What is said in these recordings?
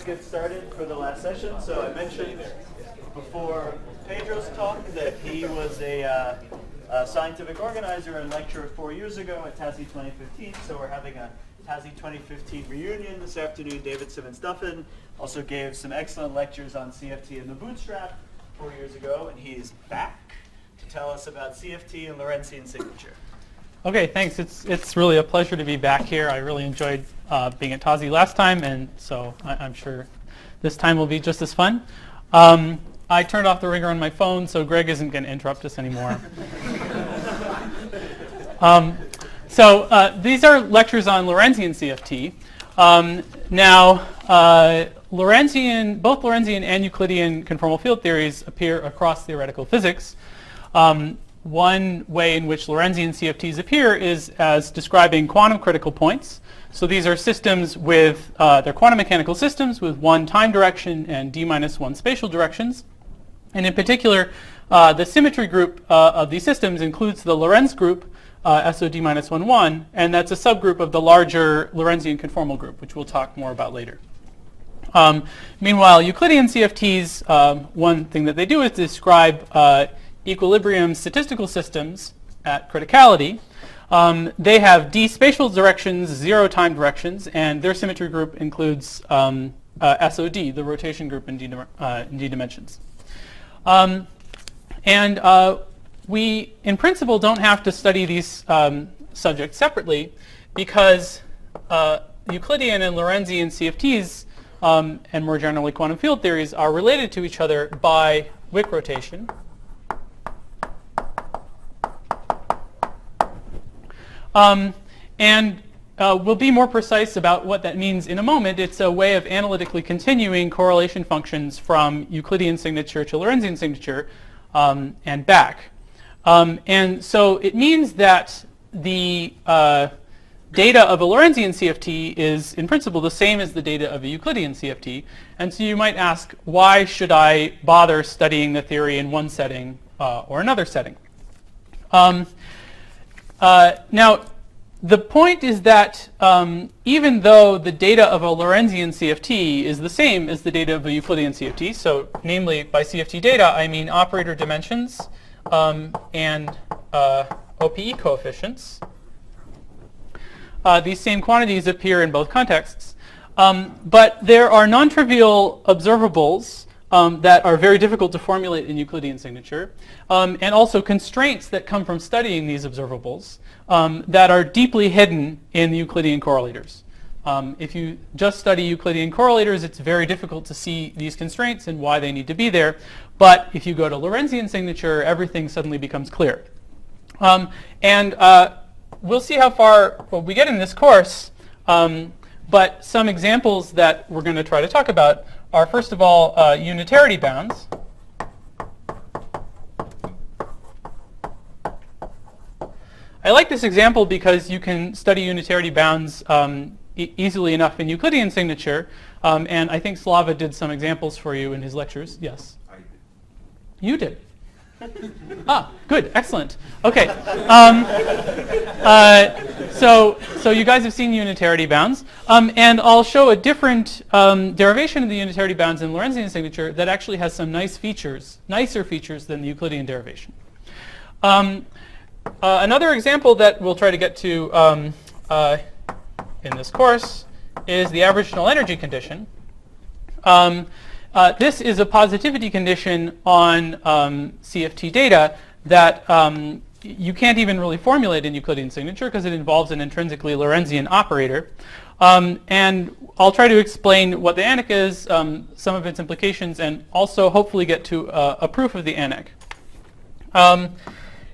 Get started for the last session. So I mentioned before Pedro's talk that he was a scientific organizer and lecturer 4 years ago at TASI 2015. So we're having a TASI 2015 reunion this afternoon. David Simmons-Duffin also gave some excellent lectures on CFT and the bootstrap 4 years ago, and he's back to tell us about CFT and Lorentzian signature. Okay, thanks. It's really a pleasure to be back here. I really enjoyed being at TASI last time, and so I'm sure this time will be just as fun. I turned off the ringer on my phone, so Greg isn't going to interrupt us anymore. These are lectures on Lorentzian CFT. Both Lorentzian and Euclidean conformal field theories appear across theoretical physics. One way in which Lorentzian CFTs appear is as describing quantum critical points. So these are systems with, they're quantum mechanical systems with one time direction and d-1 spatial directions. And in particular, the symmetry group of these systems includes the Lorentz group, SOD-1,1, and that's a subgroup of the larger Lorentzian conformal group, which we'll talk more about later. Meanwhile, Euclidean CFTs, one thing that they do is describe equilibrium statistical systems at criticality. They have d spatial directions, 0 time directions, and their symmetry group includes SOD, the rotation group in d dimensions. We, in principle, don't have to study these subjects separately because Euclidean and Lorentzian CFTs, and more generally quantum field theories, are related to each other by Wick rotation. We'll be more precise about what that means in a moment. It's a way of analytically continuing correlation functions from Euclidean signature to Lorentzian signature and back. And so it means that the data of a Lorentzian CFT is in principle the same as the data of a Euclidean CFT. And so you might ask, why should I bother studying the theory in one setting or another setting? Now, the point is that even though the data of a Lorentzian CFT is the same as the data of a Euclidean CFT, so namely by CFT data I mean operator dimensions and OPE coefficients, these same quantities appear in both contexts. But there are non-trivial observables that are very difficult to formulate in Euclidean signature, and also constraints that come from studying these observables that are deeply hidden in the Euclidean correlators. If you just study Euclidean correlators, it's very difficult to see these constraints and why they need to be there. But if you go to Lorentzian signature, everything suddenly becomes clear. We'll see how far we get in this course. But some examples that we're going to try to talk about are, first of all, unitarity bounds. I like this example because you can study unitarity bounds easily enough in Euclidean signature. And I think Slava did some examples for you in his lectures. Yes? I did. You did? Good, excellent. Okay. So you guys have seen unitarity bounds, and I'll show a different derivation of the unitarity bounds in Lorentzian signature that actually has some nicer features than the Euclidean derivation. Another example that we'll try to get to in this course is the average-null energy condition. This is a positivity condition on CFT data that you can't even really formulate in Euclidean signature because it involves an intrinsically Lorentzian operator. And I'll try to explain what the ANIC is, some of its implications, and also hopefully get to a proof of the ANIC.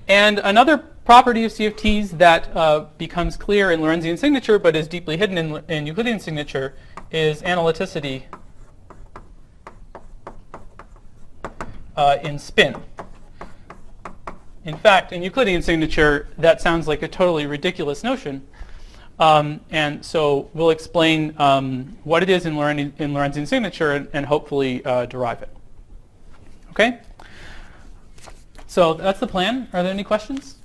And another property of CFTs that becomes clear in Lorentzian signature but is deeply hidden in Euclidean signature is analyticity in spin. In fact, in Euclidean signature, that sounds like a totally ridiculous notion. And so we'll explain what it is in Lorentzian signature and hopefully derive it. Okay? So that's the plan. Are there any questions?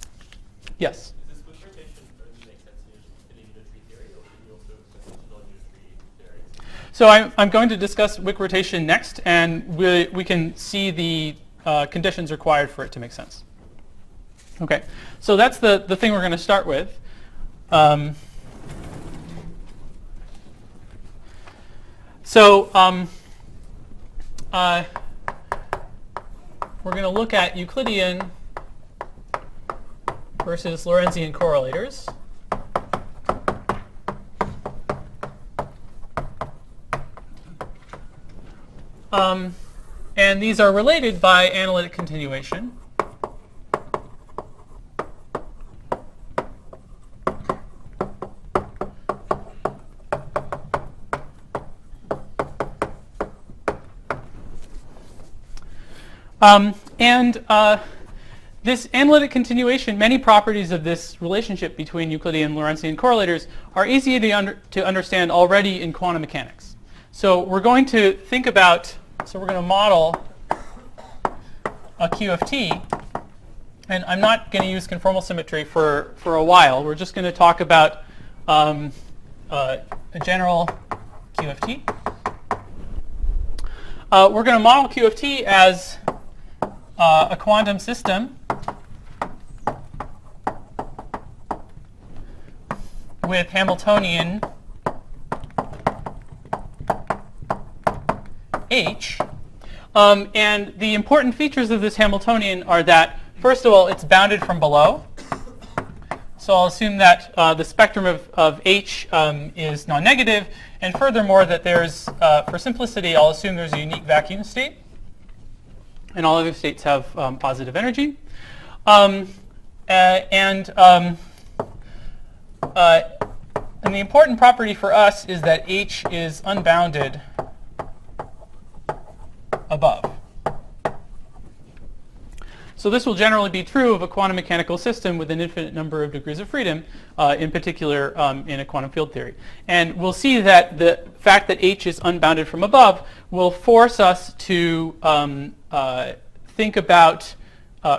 Yes? Does this Wick rotation only make sense in unitary theory, or can you also extend it to non-unitary theories? So I'm going to discuss Wick rotation next, and we can see the conditions required for it to make sense. Okay, so that's the thing we're going to start with. We're going to look at Euclidean versus Lorentzian correlators. And these are related by analytic continuation. This analytic continuation, many properties of this relationship between Euclidean and Lorentzian correlators are easy to understand already in quantum mechanics. So we're going to think about, we're going to model a QFT, and I'm not going to use conformal symmetry for a while. We're just going to talk about a general QFT. We're going to model QFT as a quantum system with Hamiltonian H. And the important features of this Hamiltonian are that, first of all, it's bounded from below. So I'll assume that the spectrum of H is non-negative. And furthermore, that there's, for simplicity, I'll assume there's a unique vacuum state. And all other states have positive energy. And the important property for us is that H is unbounded above. So this will generally be true of a quantum mechanical system with an infinite number of degrees of freedom, in particular in a quantum field theory. And we'll see that the fact that H is unbounded from above will force us to think about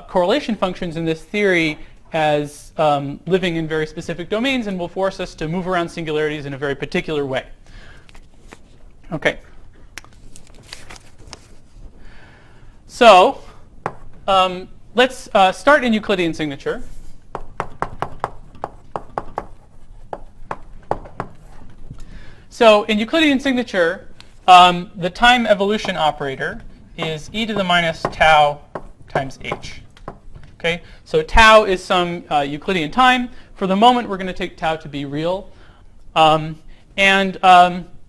correlation functions in this theory as living in very specific domains, and will force us to move around singularities in a very particular way. Okay. So let's start in Euclidean signature. So in Euclidean signature, the time evolution operator is e to the minus tau times h. Okay, so tau is some Euclidean time. For the moment, we're going to take tau to be real.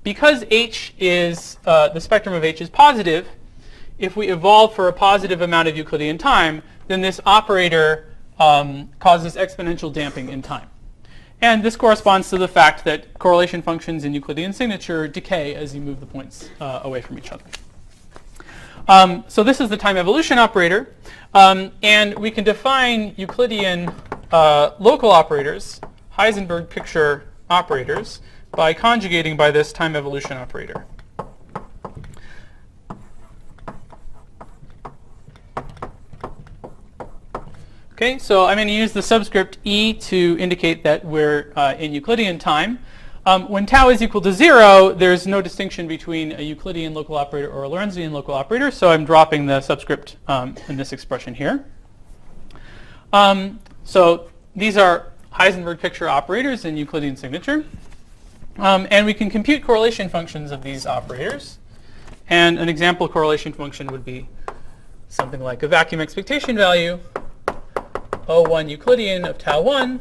Because h is, the spectrum of h is positive, if we evolve for a positive amount of Euclidean time, then this operator causes exponential damping in time. And this corresponds to the fact that correlation functions in Euclidean signature decay as you move the points away from each other. So this is the time evolution operator. And we can define Euclidean local operators, Heisenberg picture operators, by conjugating by this time evolution operator. Okay, so I'm going to use the subscript e to indicate that we're in Euclidean time. When tau is equal to 0, there's no distinction between a Euclidean local operator or a Lorentzian local operator, so I'm dropping the subscript in this expression here. So these are Heisenberg picture operators in Euclidean signature. And we can compute correlation functions of these operators. And an example correlation function would be something like a vacuum expectation value, O1 Euclidean of tau 1,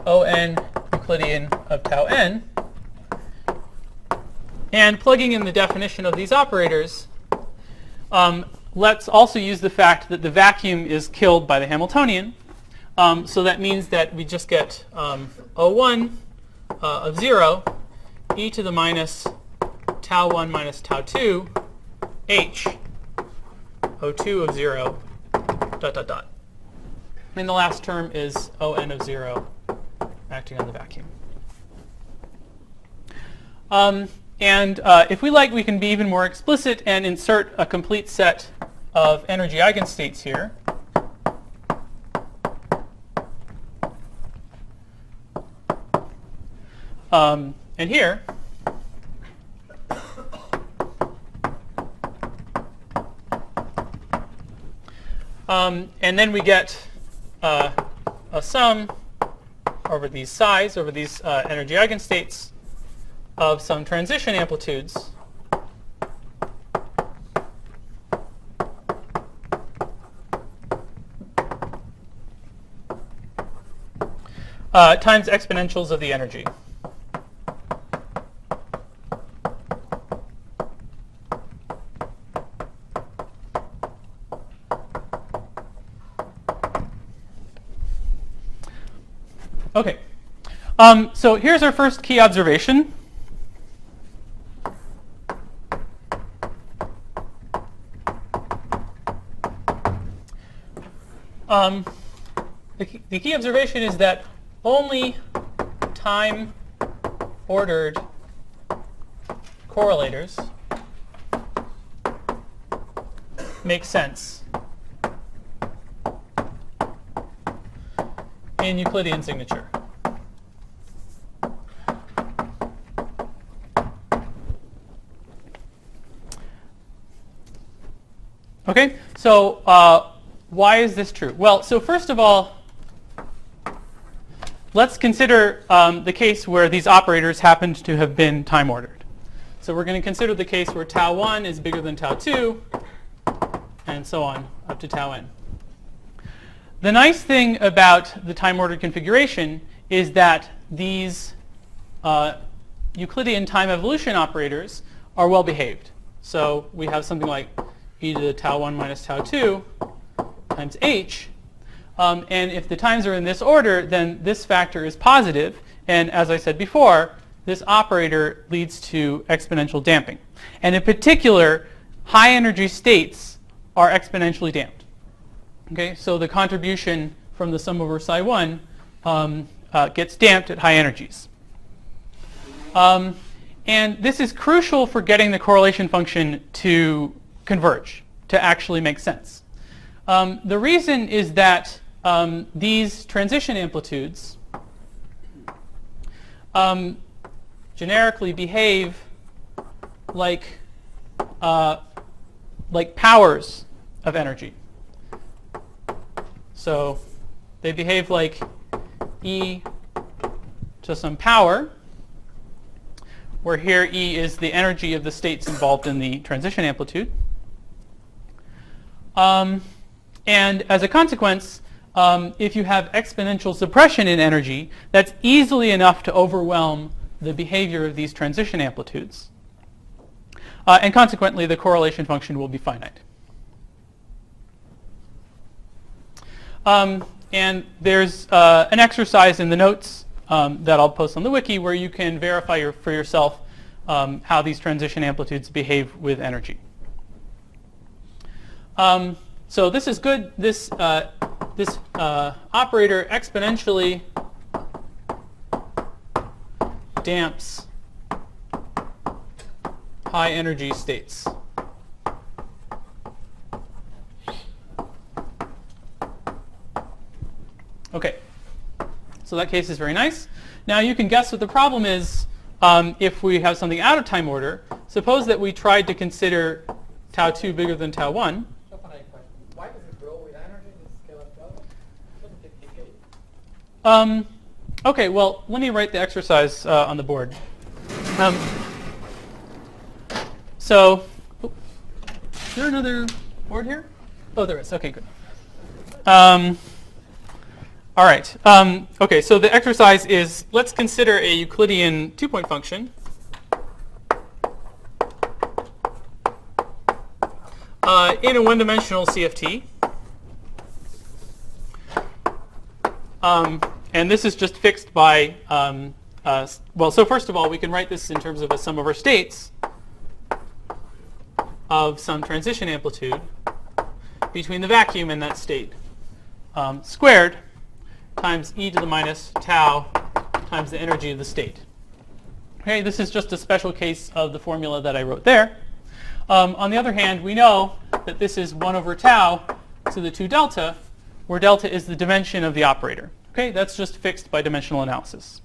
On Euclidean of tau n. And plugging in the definition of these operators, let's also use the fact that the vacuum is killed by the Hamiltonian. So that means that we just get O1 of 0, e to the minus tau 1 minus tau 2, h, O2 of 0, dot, dot, dot. And the last term is On of 0 acting on the vacuum. If we like, we can be even more explicit and insert a complete set of energy eigenstates here. And here, And then we get a sum over these psi's, over these energy eigenstates of some transition amplitudes times exponentials of the energy. Okay, so here's our first key observation. The key observation is that only time-ordered correlators make sense in Euclidean signature. Okay, so why is this true? Well, so first of all, let's consider the case where these operators happened to have been time ordered. So we're going to consider the case where tau 1 is bigger than tau 2, and so on up to tau n. The nice thing about the time-ordered configuration is that these Euclidean time evolution operators are well behaved. So we have something like e to the tau 1 minus tau 2 times h. And if the times are in this order, then this factor is positive. And as I said before, this operator leads to exponential damping. And in particular, high energy states are exponentially damped. Okay, so the contribution from the sum over psi 1 gets damped at high energies. And this is crucial for getting the correlation function to converge, to actually make sense. The reason is that these transition amplitudes generically behave like powers of energy. So they behave like e to some power, where here e is the energy of the states involved in the transition amplitude. And as a consequence, if you have exponential suppression in energy, that's easily enough to overwhelm the behavior of these transition amplitudes. And consequently, the correlation function will be finite. And there's an exercise in the notes that I'll post on the wiki where you can verify for yourself how these transition amplitudes behave with energy. So this is good. This operator exponentially damps high energy states. Okay, so that case is very nice. Now you can guess what the problem is if we have something out of time order. Suppose that we tried to consider tau 2 bigger than tau 1. Why does it grow with energy in scale of 12? Doesn't it decay? Okay, well, let me write the exercise on the board. So, is there another board here? Oh, there is. Okay, good. All right. Okay, so the exercise is, let's consider a Euclidean two-point function. In a one-dimensional CFT. And this is just fixed by, well, so first of all, we can write this in terms of a sum over states of some transition amplitude between the vacuum and that state squared times e to the minus tau times the energy of the state. Okay, this is just a special case of the formula that I wrote there. On the other hand, we know that this is 1 over tau to the 2 delta, where delta is the dimension of the operator. Okay, that's just fixed by dimensional analysis.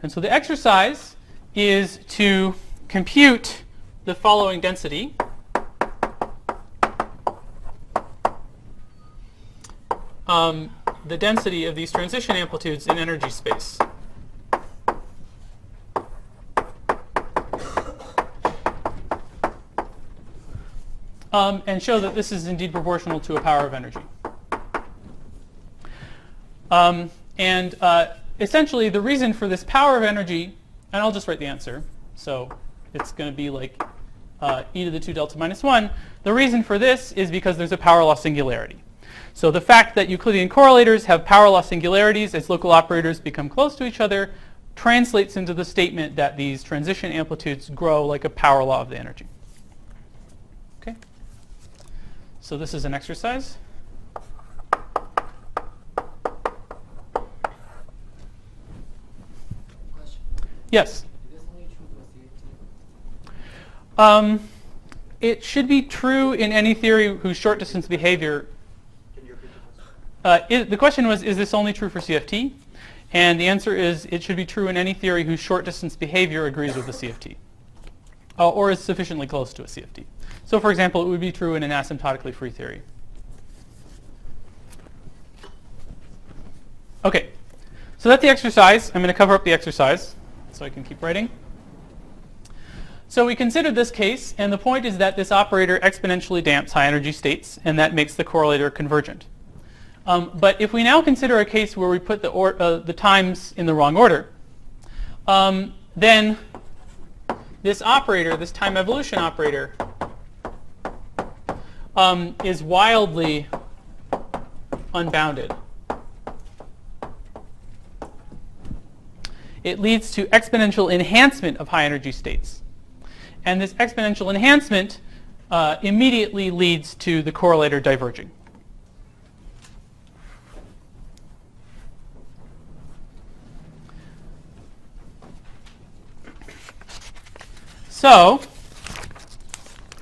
And so the exercise is to compute the following density. the density of these transition amplitudes in energy space. And show that this is indeed proportional to a power of energy. Essentially, the reason for this power of energy, and I'll just write the answer, so it's going to be like e to the 2 delta minus 1. The reason for this is because there's a power law singularity. So the fact that Euclidean correlators have power law singularities as local operators become close to each other translates into the statement that these transition amplitudes grow like a power law of the energy. Okay? So this is an exercise. Question. Yes? Is this only true for CFT? It should be true in any theory whose short distance behavior. Can you repeat the question? The question was, is this only true for CFT? And the answer is, it should be true in any theory whose short distance behavior agrees with the CFT, or is sufficiently close to a CFT. So for example, it would be true in an asymptotically free theory. Okay, so that's the exercise. I'm going to cover up the exercise so I can keep writing. So we considered this case, and the point is that this operator exponentially damps high energy states, and that makes the correlator convergent. But if we now consider a case where we put the times in the wrong order, then this operator, this time evolution operator, is wildly unbounded. It leads to exponential enhancement of high energy states. And this exponential enhancement immediately leads to the correlator diverging. So,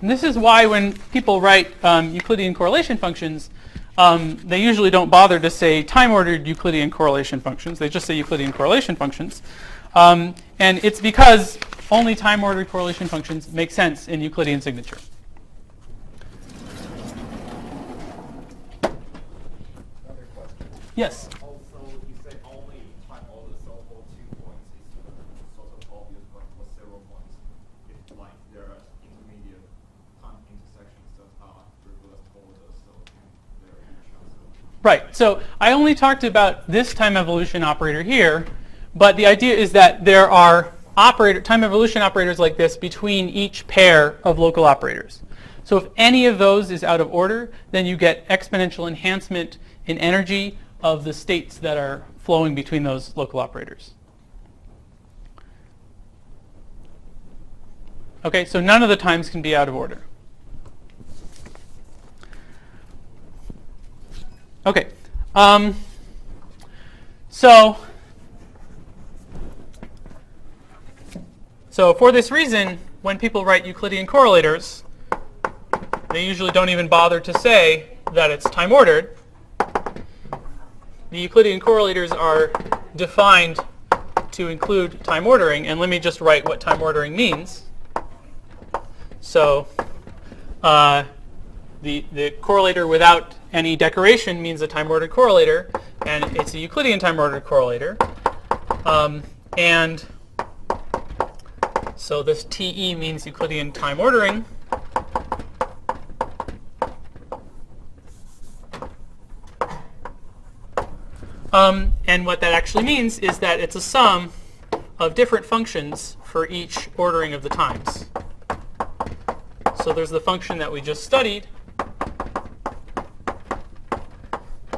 this is why when people write Euclidean correlation functions, they usually don't bother to say time-ordered Euclidean correlation functions. They just say Euclidean correlation functions. And it's because only time-ordered correlation functions make sense in Euclidean signature. Another question. Yes? Also, you say only time order, so for 2 points is sort of obvious, but for 0 points, if like there are intermediate time intersections that are reversed orders, so there are huge chances. Right. So I only talked about this time evolution operator here, but the idea is that there are time evolution operators like this between each pair of local operators. So if any of those is out of order, then you get exponential enhancement in energy of the states that are flowing between those local operators. Okay, so none of the times can be out of order. Okay, so for this reason, when people write Euclidean correlators, they usually don't even bother to say that it's time ordered. The Euclidean correlators are defined to include time ordering, and let me just write what time ordering means. So the correlator without any decoration means a time-ordered correlator, and it's a Euclidean time-ordered correlator. And so this TE means Euclidean time ordering. And what that actually means is that it's a sum of different functions for each ordering of the times. So there's the function that we just studied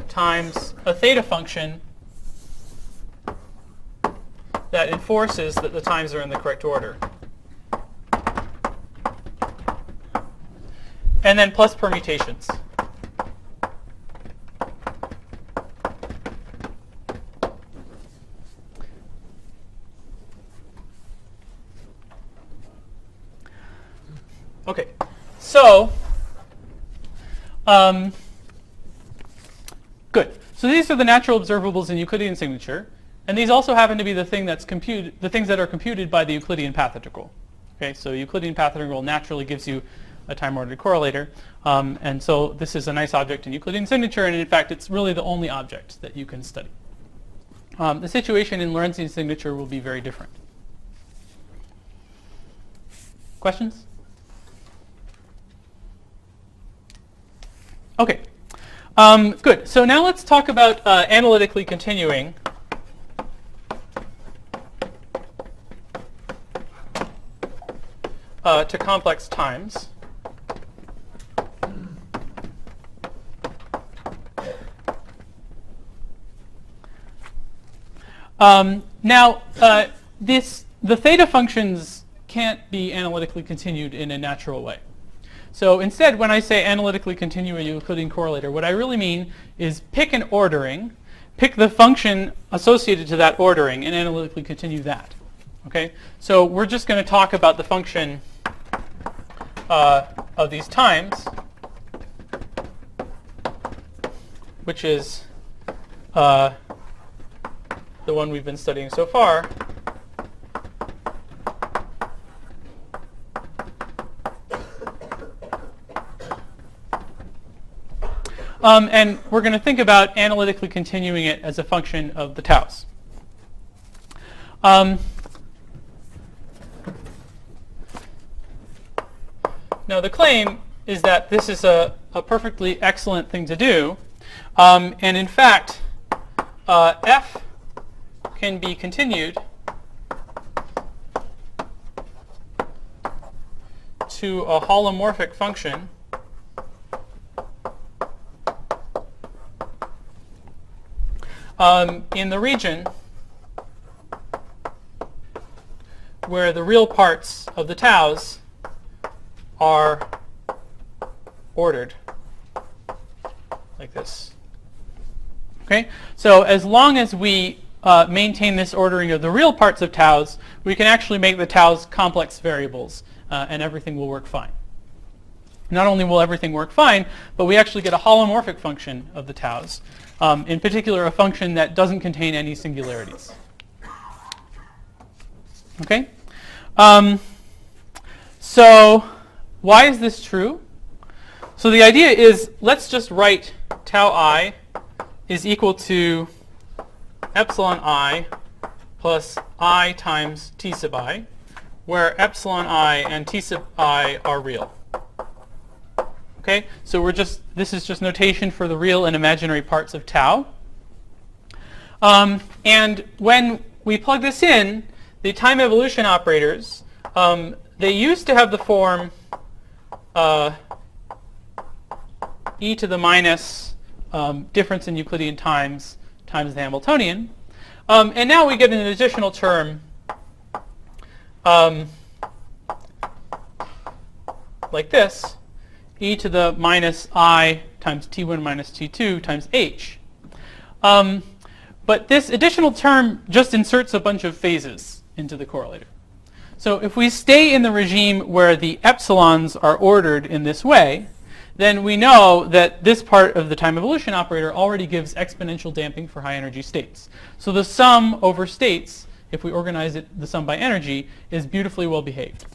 times a theta function that enforces that the times are in the correct order. And then plus permutations. Okay, so good. So these are the natural observables in Euclidean signature, and these also happen to be the things that are computed by the Euclidean path integral. Okay, so Euclidean path integral naturally gives you a time-ordered correlator. And so this is a nice object in Euclidean signature, and in fact, it's really the only object that you can study. The situation in Lorentzian signature will be very different. Questions? Okay. Good. So now let's talk about analytically continuing to complex times. Now, the theta functions can't be analytically continued in a natural way. So instead, when I say analytically continue a Euclidean correlator, what I really mean is pick an ordering, pick the function associated to that ordering, and analytically continue that. Okay? So we're just going to talk about the function of these times, which is the one we've been studying so far. And we're going to think about analytically continuing it as a function of the taus. Now the claim is that this is a perfectly excellent thing to do. And in fact, f can be continued to a holomorphic function in the region where the real parts of the taus are ordered like this. Okay? So as long as we maintain this ordering of the real parts of taus, we can actually make the taus complex variables, and everything will work fine. Not only will everything work fine, but we actually get a holomorphic function of the taus, in particular a function that doesn't contain any singularities. Okay? So why is this true? So the idea is, let's just write tau I is equal to epsilon I plus I times t sub I, where epsilon I and t sub I are real. Okay, so this is just notation for the real and imaginary parts of tau. And when we plug this in, the time evolution operators, they used to have the form e to the minus difference in Euclidean times times the Hamiltonian. And now we get an additional term like this, e to the minus I times t1 minus t2 times h. But this additional term just inserts a bunch of phases into the correlator. So if we stay in the regime where the epsilons are ordered in this way, then we know that this part of the time evolution operator already gives exponential damping for high energy states. So the sum over states, if we organize it, the sum by energy, is beautifully well behaved.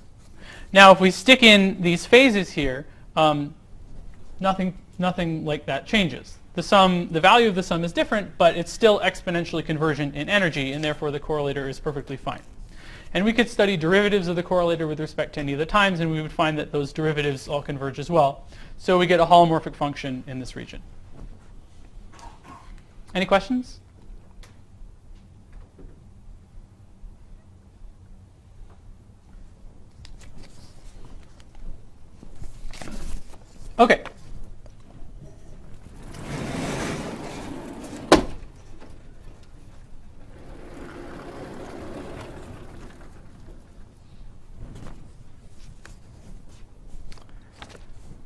Now if we stick in these phases here, nothing like that changes. The value of the sum is different, but it's still exponentially convergent in energy, and therefore the correlator is perfectly fine. And we could study derivatives of the correlator with respect to any of the times, and we would find that those derivatives all converge as well. So we get a holomorphic function in this region. Any questions? Okay.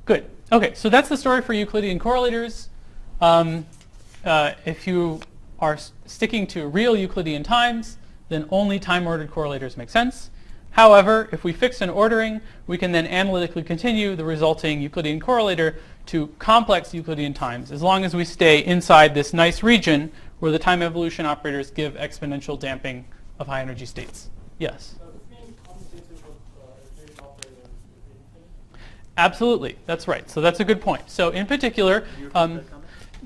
Good. Okay, so that's the story for Euclidean correlators. If you are sticking to real Euclidean times, then only time-ordered correlators make sense. However, if we fix an ordering, we can then analytically continue the resulting Euclidean correlator to complex Euclidean times, as long as we stay inside this nice region where the time evolution operators give exponential damping of high energy states. Yes? Absolutely, that's right. So that's a good point. So in particular,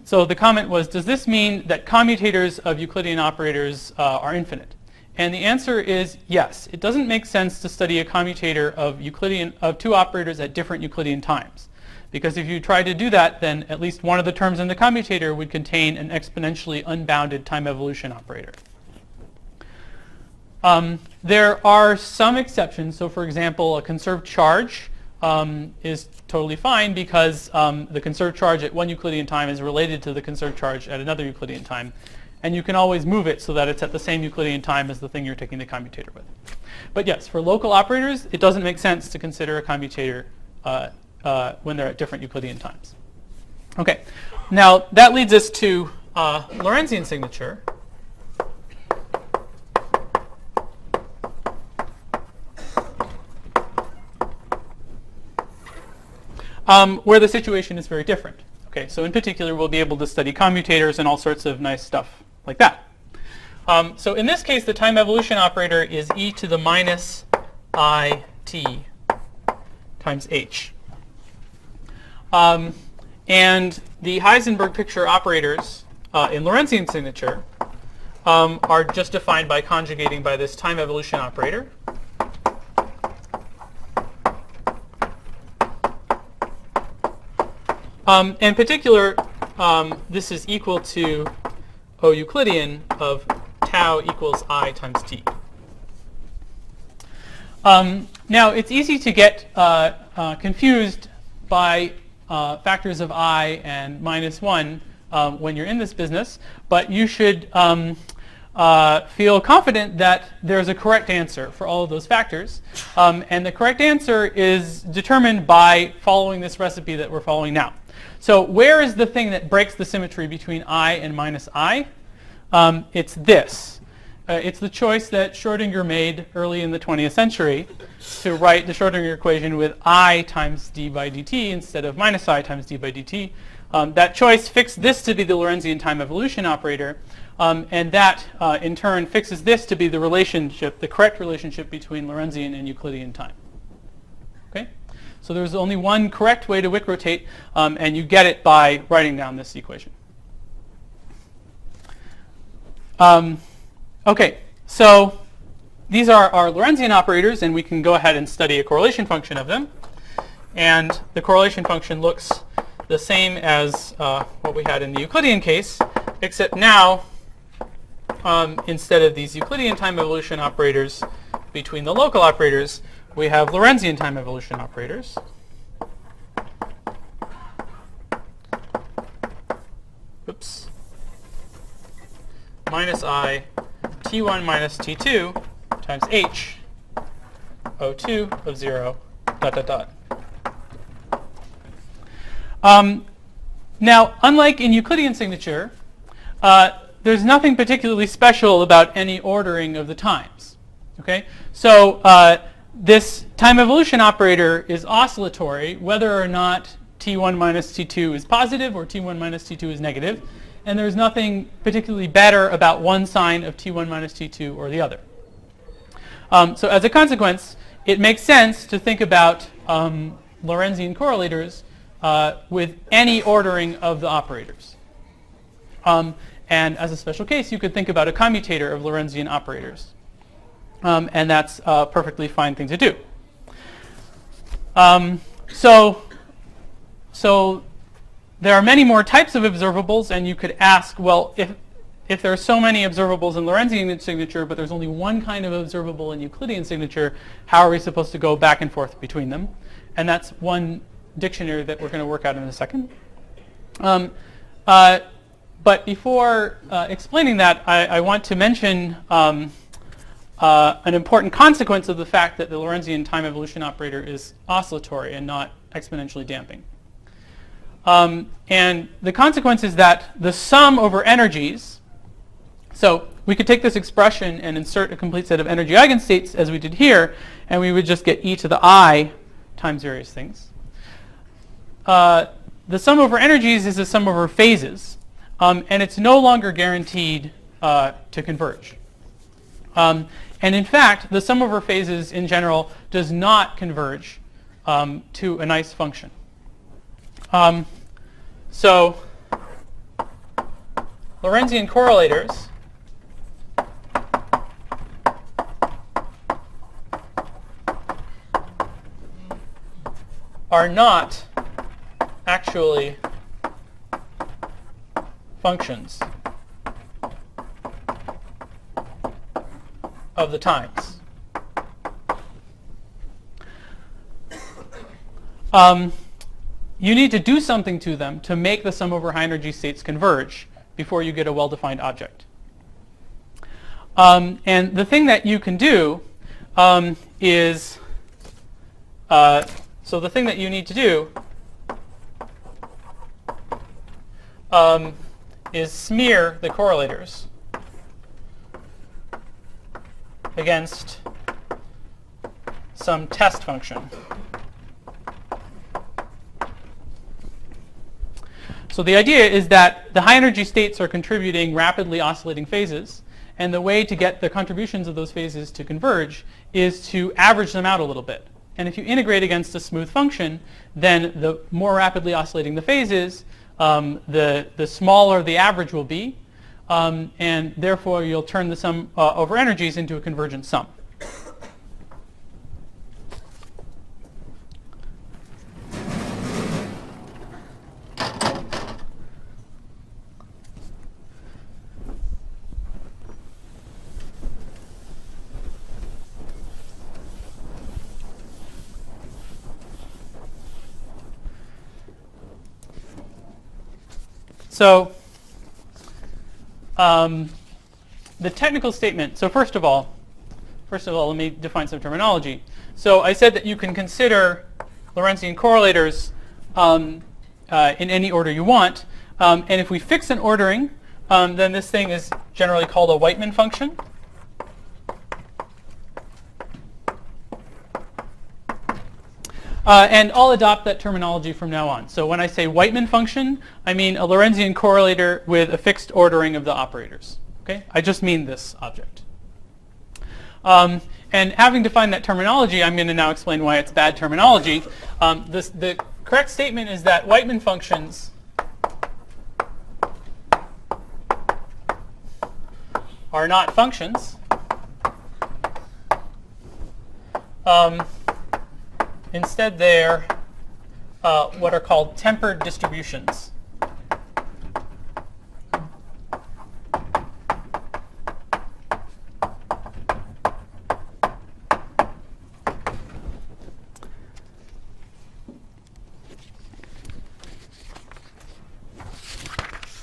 so the comment was, does this mean that commutators of Euclidean operators are infinite? And the answer is yes. It doesn't make sense to study a commutator of two operators at different Euclidean times. Because if you try to do that, then at least one of the terms in the commutator would contain an exponentially unbounded time evolution operator. There are some exceptions. So for example, a conserved charge is totally fine because the conserved charge at one Euclidean time is related to the conserved charge at another Euclidean time. And you can always move it so that it's at the same Euclidean time as the thing you're taking the commutator with. But yes, for local operators, it doesn't make sense to consider a commutator when they're at different Euclidean times. Okay, now that leads us to Lorentzian signature. Where the situation is very different. Okay, so in particular, we'll be able to study commutators and all sorts of nice stuff like that. So in this case, the time evolution operator is e to the minus I t times h. And the Heisenberg picture operators in Lorentzian signature are just defined by conjugating by this time evolution operator. In particular, this is equal to O Euclidean of tau equals I times t. Now, it's easy to get confused by factors of I and -1 when you're in this business, but you should feel confident that there's a correct answer for all of those factors. And the correct answer is determined by following this recipe that we're following now. So where is the thing that breaks the symmetry between I and -I? It's this. It's the choice that Schrödinger made early in the 20th century to write the Schrödinger equation with I times d by dt instead of -I times d by dt. That choice fixed this to be the Lorentzian time evolution operator, and that in turn fixes this to be the relationship, the correct relationship between Lorentzian and Euclidean time. Okay? So there's only one correct way to Wick rotate, and you get it by writing down this equation. Okay, so these are our Lorentzian operators, and we can go ahead and study a correlation function of them. And the correlation function looks the same as what we had in the Euclidean case, except now, instead of these Euclidean time evolution operators between the local operators, we have Lorentzian time evolution operators. Oops. Minus I t1 minus t2 times h O2 of 0 dot dot dot. Now, unlike in Euclidean signature, there's nothing particularly special about any ordering of the times. Okay, so this time evolution operator is oscillatory whether or not t1 minus t2 is positive or t1 minus t2 is negative, and there's nothing particularly better about one sign of t1 minus t2 or the other. So as a consequence, it makes sense to think about Lorentzian correlators with any ordering of the operators. And as a special case, you could think about a commutator of Lorentzian operators. And that's a perfectly fine thing to do. So there are many more types of observables, and you could ask, well, if there are so many observables in Lorentzian signature, but there's only one kind of observable in Euclidean signature, how are we supposed to go back and forth between them? And that's one dictionary that we're going to work out in a second. But before explaining that, I want to mention an important consequence of the fact that the Lorentzian time evolution operator is oscillatory and not exponentially damping. And the consequence is that the sum over energies, so we could take this expression and insert a complete set of energy eigenstates as we did here, and we would just get e to the I times various things. The sum over energies is the sum over phases, and it's no longer guaranteed to converge. And in fact, the sum over phases in general does not converge to a nice function. So Lorentzian correlators are not actually functions of the times. You need to do something to them to make the sum over high energy states converge before you get a well-defined object. And the thing that you can do is, so the thing that you need to do is smear the correlators against some test function. So the idea is that the high energy states are contributing rapidly oscillating phases, and the way to get the contributions of those phases to converge is to average them out a little bit. And if you integrate against a smooth function, then the more rapidly oscillating the phase is, the smaller the average will be, and therefore you'll turn the sum over energies into a convergent sum. So the technical statement, so first of all, let me define some terminology. So I said that you can consider Lorentzian correlators in any order you want. And if we fix an ordering, then this thing is generally called a Whiteman function. And I'll adopt that terminology from now on. So when I say Whiteman function, I mean a Lorentzian correlator with a fixed ordering of the operators. Okay? I just mean this object. And having defined that terminology, I'm going to now explain why it's bad terminology. The correct statement is that Whiteman functions are not functions. Instead, they're what are called tempered distributions.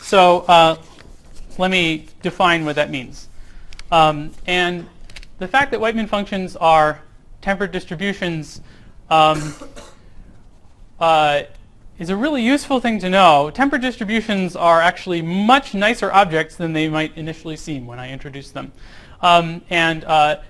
So let me define what that means. And the fact that Whiteman functions are tempered distributions is a really useful thing to know. Tempered distributions are actually much nicer objects than they might initially seem when I introduce them. And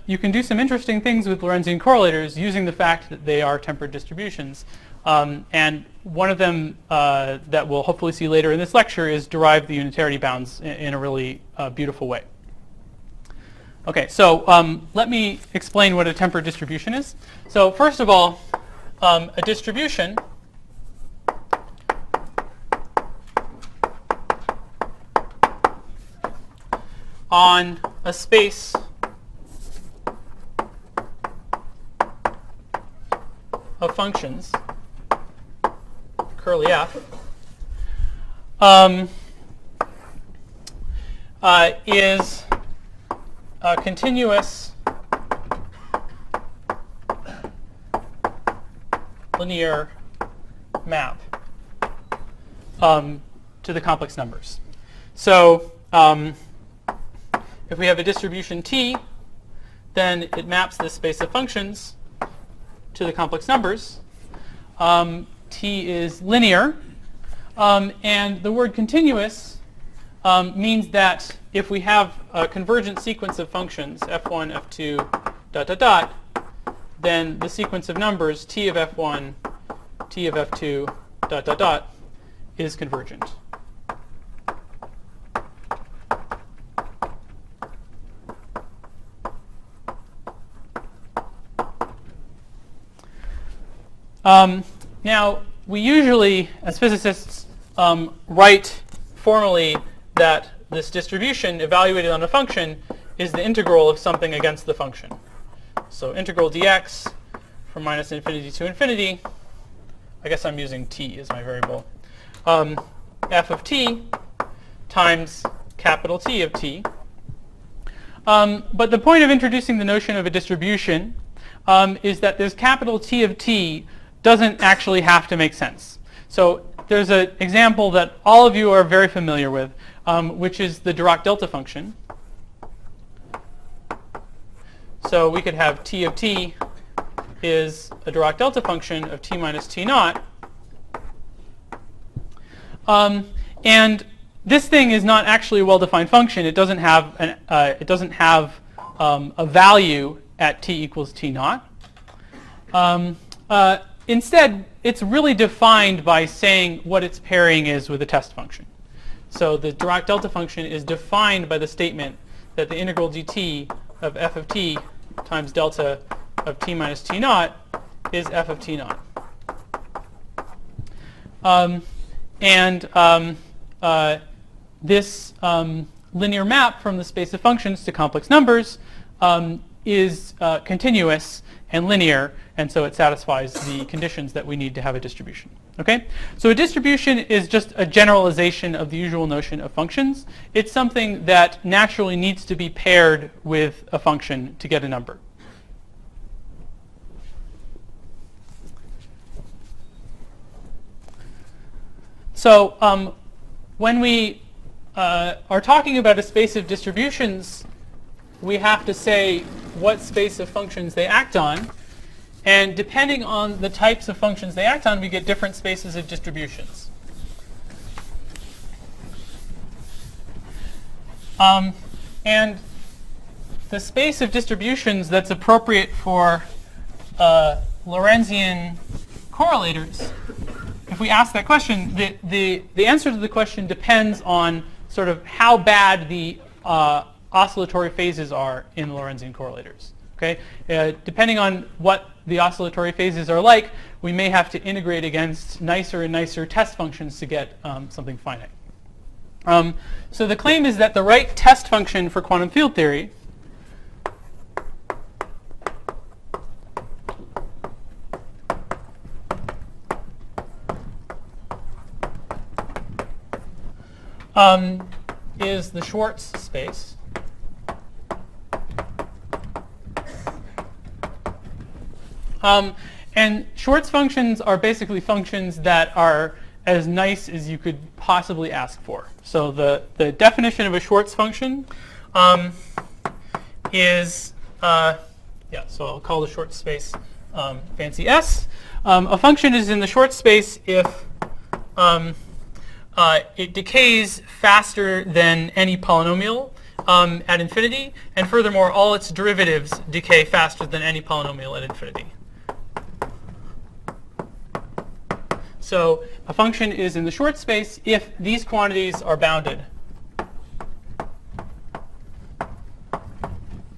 you can do some interesting things with Lorentzian correlators using the fact that they are tempered distributions. And one of them that we'll hopefully see later in this lecture is derive the unitarity bounds in a really beautiful way. Okay, so let me explain what a tempered distribution is. So first of all, a distribution on a space of functions, curly f, is a continuous linear map to the complex numbers. So if we have a distribution T, then it maps this space of functions to the complex numbers. T is linear, and the word continuous means that if we have a convergent sequence of functions, f1, f2, dot, dot, dot, then the sequence of numbers, t of f1, t of f2, dot, dot, dot, is convergent. Now, we usually, as physicists, write formally that this distribution evaluated on a function is the integral of something against the function. So integral dx from minus infinity to infinity, I guess I'm using t as my variable, f of t times capital T of t. But the point of introducing the notion of a distribution is that this capital T of t doesn't actually have to make sense. So there's an example that all of you are very familiar with, which is the Dirac delta function. So we could have T of t is a Dirac delta function of t minus t naught. And this thing is not actually a well-defined function. It doesn't have a value at t equals t naught. Instead, it's really defined by saying what its pairing is with a test function. So the Dirac delta function is defined by the statement that the integral dt of f of t times delta of t minus t naught is f of t naught. This linear map from the space of functions to complex numbers is continuous and linear, and so it satisfies the conditions that we need to have a distribution. Okay? So a distribution is just a generalization of the usual notion of functions. It's something that naturally needs to be paired with a function to get a number. So when we are talking about a space of distributions, we have to say what space of functions they act on. And depending on the types of functions they act on, we get different spaces of distributions. And the space of distributions that's appropriate for Lorentzian correlators, if we ask that question, the answer to the question depends on sort of how bad the oscillatory phases are in Lorentzian correlators. Okay? Depending on what the oscillatory phases are like, we may have to integrate against nicer and nicer test functions to get something finite. So the claim is that the right test function for quantum field theory is the Schwartz space. And Schwartz functions are basically functions that are as nice as you could possibly ask for. So the definition of a Schwartz function is, so I'll call the Schwartz space fancy S. A function is in the Schwartz space if it decays faster than any polynomial at infinity, and furthermore, all its derivatives decay faster than any polynomial at infinity. So a function is in the Schwartz space if these quantities are bounded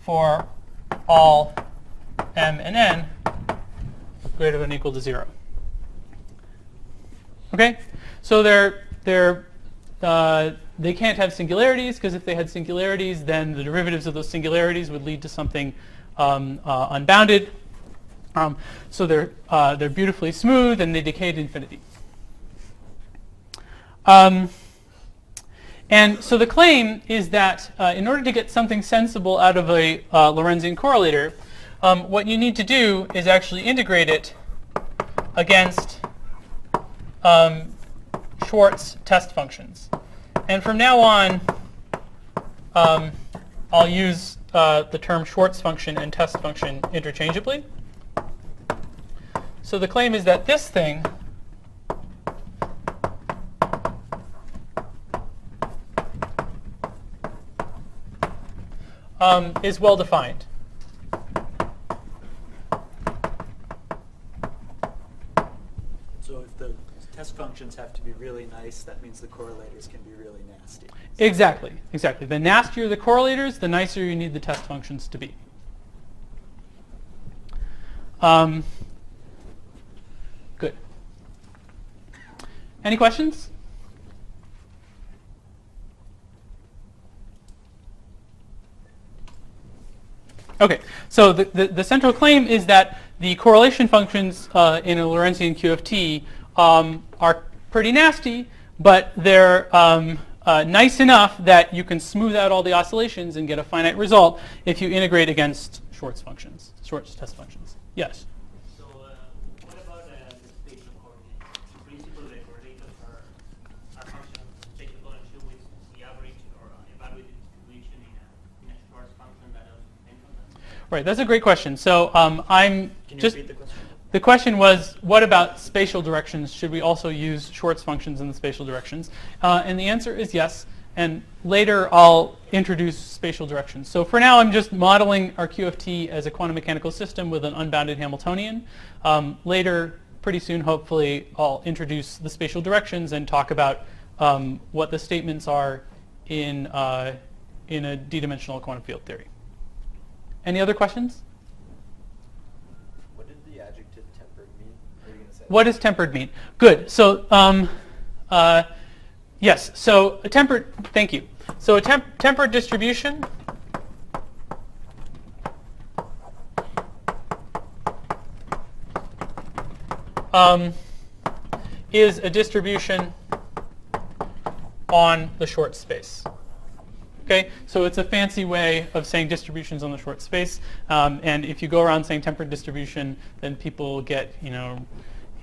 for all m and n greater than or equal to 0. Okay? So they can't have singularities, because if they had singularities, then the derivatives of those singularities would lead to something unbounded. So they're beautifully smooth and they decay to infinity. And so the claim is that in order to get something sensible out of a Lorentzian correlator, what you need to do is actually integrate it against Schwartz test functions. And from now on, I'll use the term Schwartz function and test function interchangeably. So the claim is that this thing is well defined. So if the test functions have to be really nice, that means the correlators can be really nasty. Exactly. The nastier the correlators, the nicer you need the test functions to be. Any questions? Okay, so the central claim is that the correlation functions in a Lorentzian QFT are pretty nasty, but they're nice enough that you can smooth out all the oscillations and get a finite result if you integrate against Schwartz functions, Schwartz test functions. Yes? So what about the spatial coordinates? In principle, the coordinates are functions of spatial potential with the average or evaluated distribution in a Schwartz function that also depends on that. Right, that's a great question. So I'm Can you just... repeat the question? The question was, what about spatial directions? Should we also use Schwartz functions in the spatial directions? And the answer is yes. And later, I'll introduce spatial directions. So for now, I'm just modeling our QFT as a quantum mechanical system with an unbounded Hamiltonian. Later, pretty soon, hopefully, I'll introduce the spatial directions and talk about what the statements are in a d-dimensional quantum field theory. Any other questions? What does tempered mean? Good. So yes. So a tempered. Thank you. So a tempered distribution is a distribution on the Schwartz space. Okay, so it's a fancy way of saying distributions on the Schwartz space. And if you go around saying tempered distribution, then people get,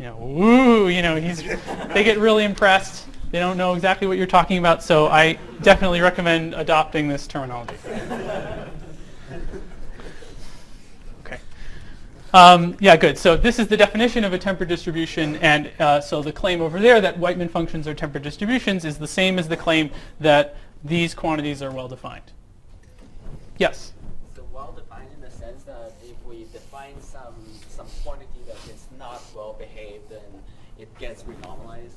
ooh, they get really impressed. They don't know exactly what you're talking about, so I definitely recommend adopting this terminology. Okay. Yeah, good. So this is the definition of a tempered distribution, and so the claim over there that Whiteman functions are tempered distributions is the same as the claim that these quantities are well-defined. Yes? So well-defined in the sense that if we define some quantity that is not well-behaved, then it gets renormalized?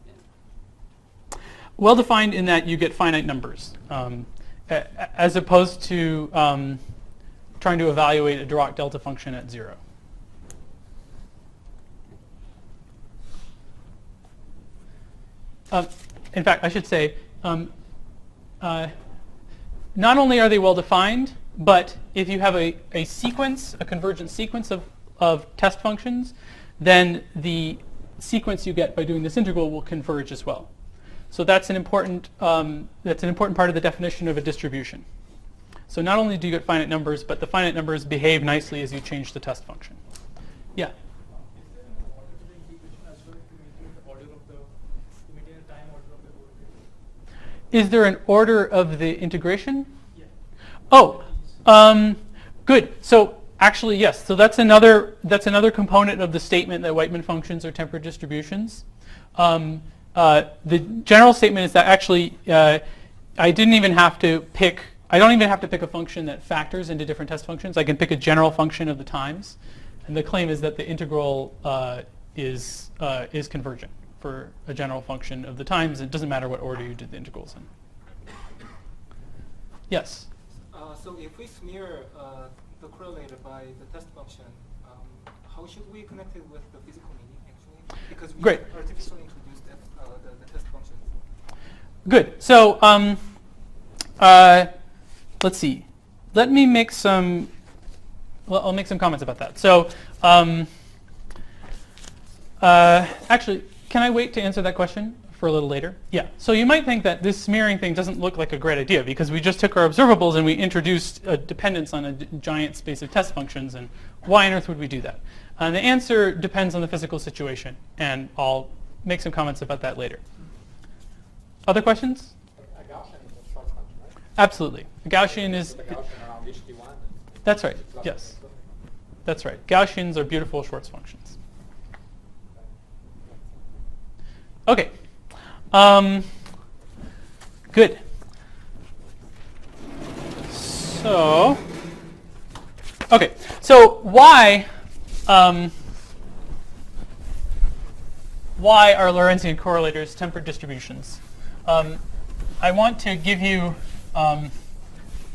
Yeah. Well-defined in that you get finite numbers, as opposed to trying to evaluate a Dirac delta function at 0. In fact, I should say, not only are they well-defined, but if you have a sequence, a convergent sequence of test functions, then the sequence you get by doing this integral will converge as well. So that's an important part of the definition of a distribution. So not only do you get finite numbers, but the finite numbers behave nicely as you change the test function. Yeah? Is there an order of the integration? Yeah. Oh, good. So actually, yes. So that's another component of the statement that Whiteman functions are tempered distributions. The general statement is that actually I don't even have to pick a function that factors into different test functions. I can pick a general function of the times, and the claim is that the integral is convergent for a general function of the times. It doesn't matter what order you did the integrals in. Yes? So if we smear the correlator by the test function, how should we connect it with the physical meaning, actually? Because we Great. artificially introduced the test functions. Good. So let's see. Let me make some. Well, I'll make some comments about that. So actually, can I wait to answer that question for a little later? Yeah. So you might think that this smearing thing doesn't look like a great idea because we just took our observables and we introduced a dependence on a giant space of test functions, and why on earth would we do that? The answer depends on the physical situation, and I'll make some comments about that later. Other questions? A Gaussian is a Schwartz function, right? Absolutely. A Gaussian is... The Gaussian around HT1. That's right. Yes. That's right. Gaussians are beautiful Schwartz functions. Okay. Good. So, okay. So why are Lorentzian correlators tempered distributions? I want to give you a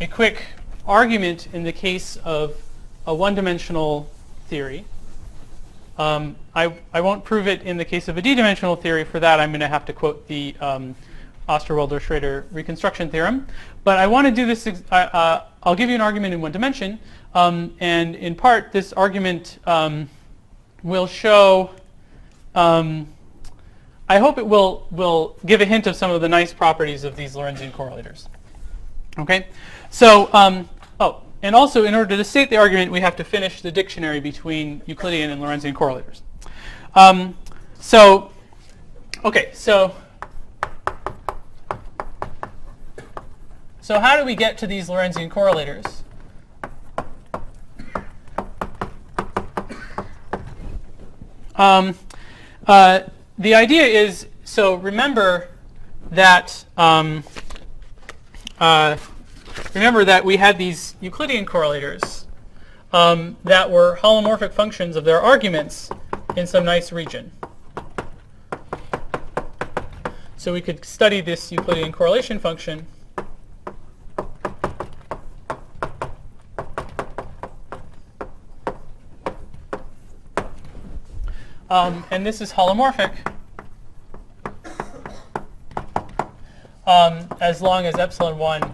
quick argument in the case of a one-dimensional theory. I won't prove it in the case of a d-dimensional theory. For that, I'm going to have to quote the Osterwalder-Schrader reconstruction theorem. But I want to do this. I'll give you an argument in one dimension. And in part, this argument will show, I hope it will give a hint of some of the nice properties of these Lorentzian correlators. Okay? So, and also in order to state the argument, we have to finish the dictionary between Euclidean and Lorentzian correlators. So how do we get to these Lorentzian correlators? The idea is, so remember that we had these Euclidean correlators that were holomorphic functions of their arguments in some nice region. So we could study this Euclidean correlation function. And this is holomorphic as long as epsilon 1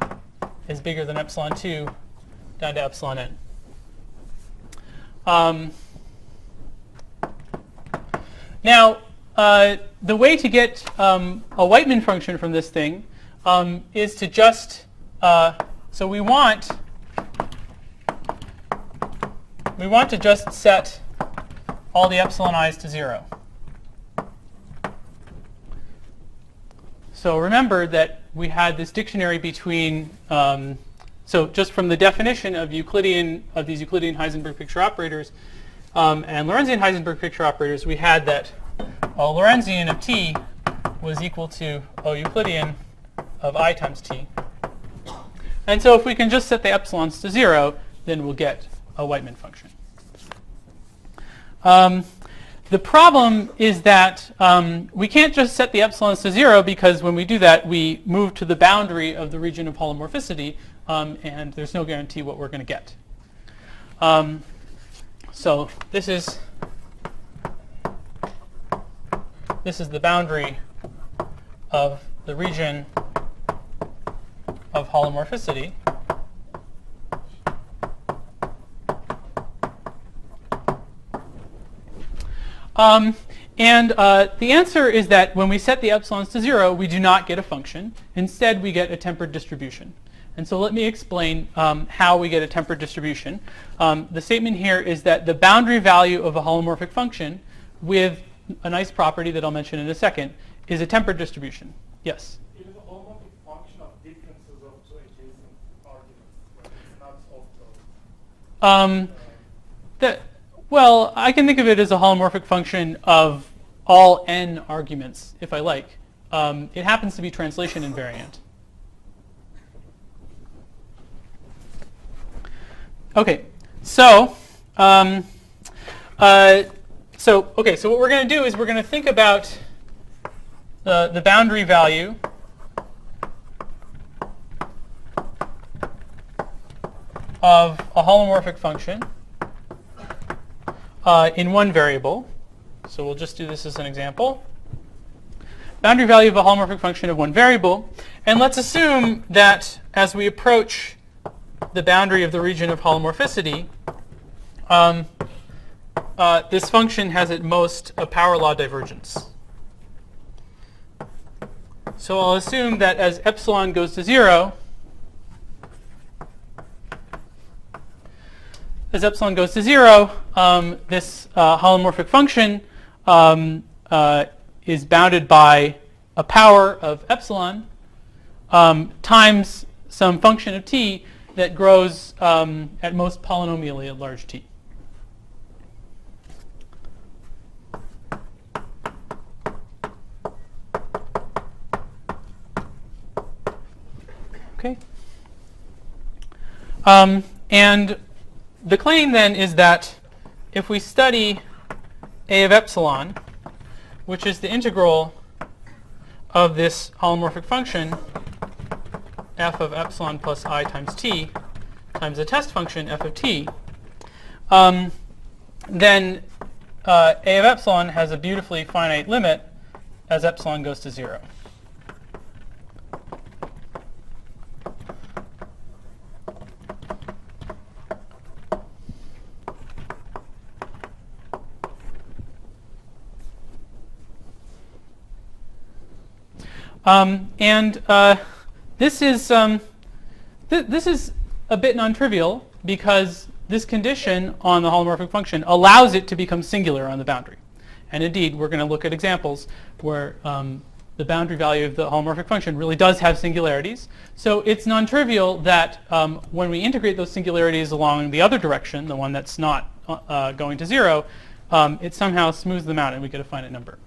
is bigger than epsilon 2 down to epsilon n. Now, the way to get a Whiteman function from this thing is to just, so we want to just set all the epsilon i's to 0. So remember that we had this dictionary between, so just from the definition of these Euclidean Heisenberg picture operators and Lorentzian Heisenberg picture operators, we had that a Lorentzian of t was equal to a Euclidean of I times t. And so if we can just set the epsilons to 0, then we'll get a Whiteman function. The problem is that we can't just set the epsilons to 0, because when we do that, we move to the boundary of the region of holomorphicity, and there's no guarantee what we're going to get. So this is the boundary of the region of holomorphicity. And the answer is that when we set the epsilons to 0, we do not get a function. Instead, we get a tempered distribution. And so let me explain how we get a tempered distribution. The statement here is that the boundary value of a holomorphic function with a nice property that I'll mention in a second is a tempered distribution. Yes? It is a holomorphic function of differences of two adjacent arguments, right? It's not of those. Well, I can think of it as a holomorphic function of all n arguments, if I like. It happens to be translation invariant. Okay, so so what we're going to do is we're going to think about the boundary value of a holomorphic function in one variable. So we'll just do this as an example. Boundary value of a holomorphic function of one variable. And let's assume that as we approach the boundary of the region of holomorphicity, this function has at most a power law divergence. So I'll assume that as epsilon goes to 0, this holomorphic function is bounded by a power of epsilon times some function of t that grows at most polynomially at large t. Okay. And the claim then is that if we study a of epsilon, which is the integral of this holomorphic function, f of epsilon plus I times t, times the test function f of t, then A of epsilon has a beautifully finite limit as epsilon goes to 0. This is a bit non-trivial because this condition on the holomorphic function allows it to become singular on the boundary. And indeed, we're going to look at examples where the boundary value of the holomorphic function really does have singularities. So it's non-trivial that when we integrate those singularities along the other direction, the one that's not going to 0, it somehow smooths them out and we get a finite number.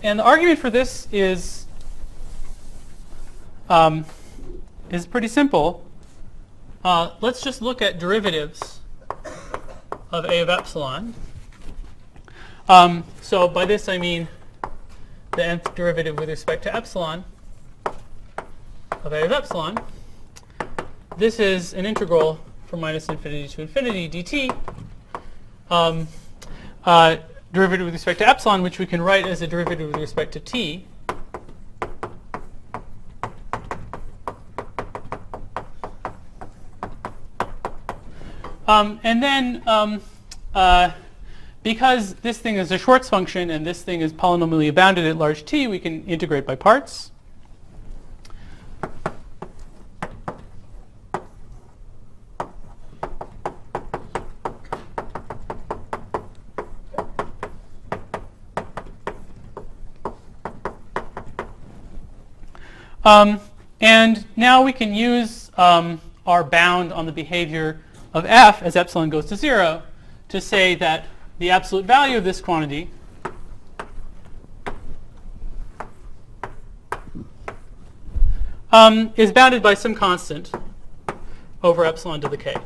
And the argument for this is pretty simple. Let's just look at derivatives of A of epsilon. So by this I mean the nth derivative with respect to epsilon of A of epsilon. This is an integral from minus infinity to infinity dt. Derivative with respect to epsilon, which we can write as a derivative with respect to t. And then, because this thing is a Schwartz function and this thing is polynomially bounded at large t, we can integrate by parts. And now we can use our bound on the behavior of f as epsilon goes to 0 to say that the absolute value of this quantity is bounded by some constant over epsilon to the k.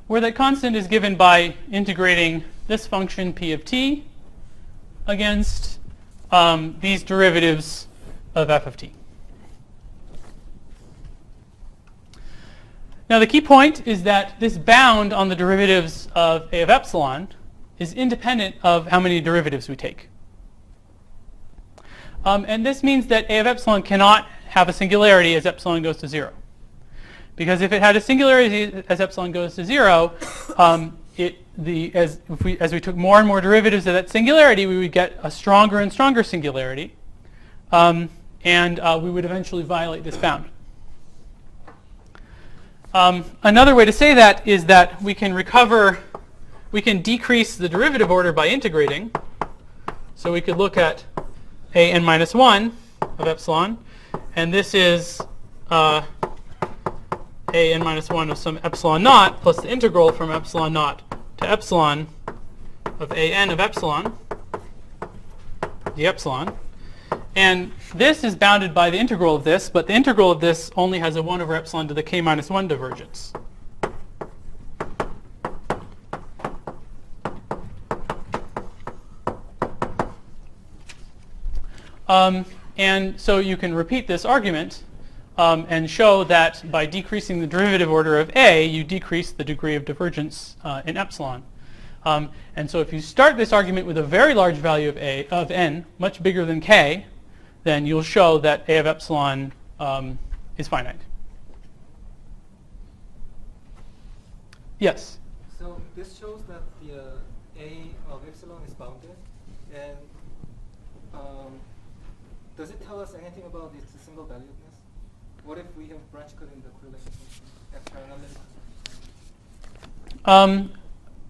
Where that constant is given by integrating this function p of t against these derivatives of f of t. Now the key point is that this bound on the derivatives of A of epsilon is independent of how many derivatives we take. And this means that A of epsilon cannot have a singularity as epsilon goes to 0. Because if it had a singularity as epsilon goes to 0, as we took more and more derivatives of that singularity, we would get a stronger and stronger singularity, and we would eventually violate this bound. Another way to say that is that we can decrease the derivative order by integrating. So we could look at a n minus 1 of epsilon, and this is a n minus 1 of some epsilon naught plus the integral from epsilon naught to epsilon of a n of epsilon, the epsilon. And this is bounded by the integral of this, but the integral of this only has a 1 over epsilon to the k minus 1 divergence. And so you can repeat this argument and show that by decreasing the derivative order of A, you decrease the degree of divergence in epsilon. And so if you start this argument with a very large value of n, much bigger than k, then you'll show that A of epsilon is finite. Yes? So this shows that the A of epsilon is bounded, and does it tell us anything about its single valuedness? What if we have branch cut in the correlation function after analysis?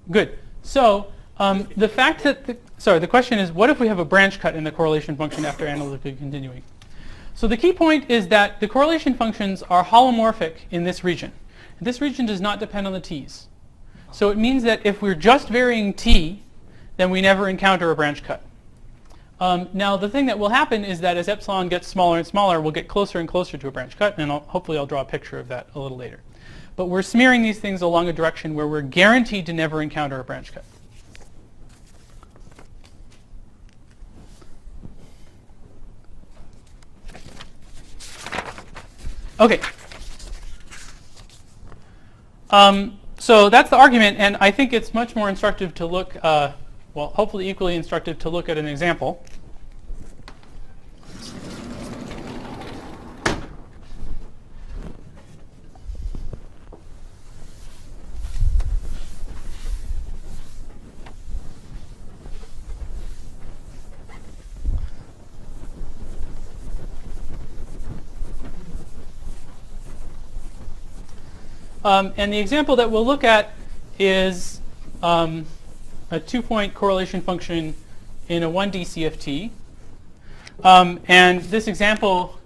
Good. So the fact that the question is, what if we have a branch cut in the correlation function after analytically continuing? So the key point is that the correlation functions are holomorphic in this region. This region does not depend on the t's. So it means that if we're just varying t, then we never encounter a branch cut. Now the thing that will happen is that as epsilon gets smaller and smaller, we'll get closer and closer to a branch cut, and hopefully I'll draw a picture of that a little later. But we're smearing these things along a direction where we're guaranteed to never encounter a branch cut. Okay. So that's the argument, and I think it's much more instructive to look, well, hopefully equally instructive to look at an example. And the example that we'll look at is a 2-point correlation function in a 1D CFT. And this example,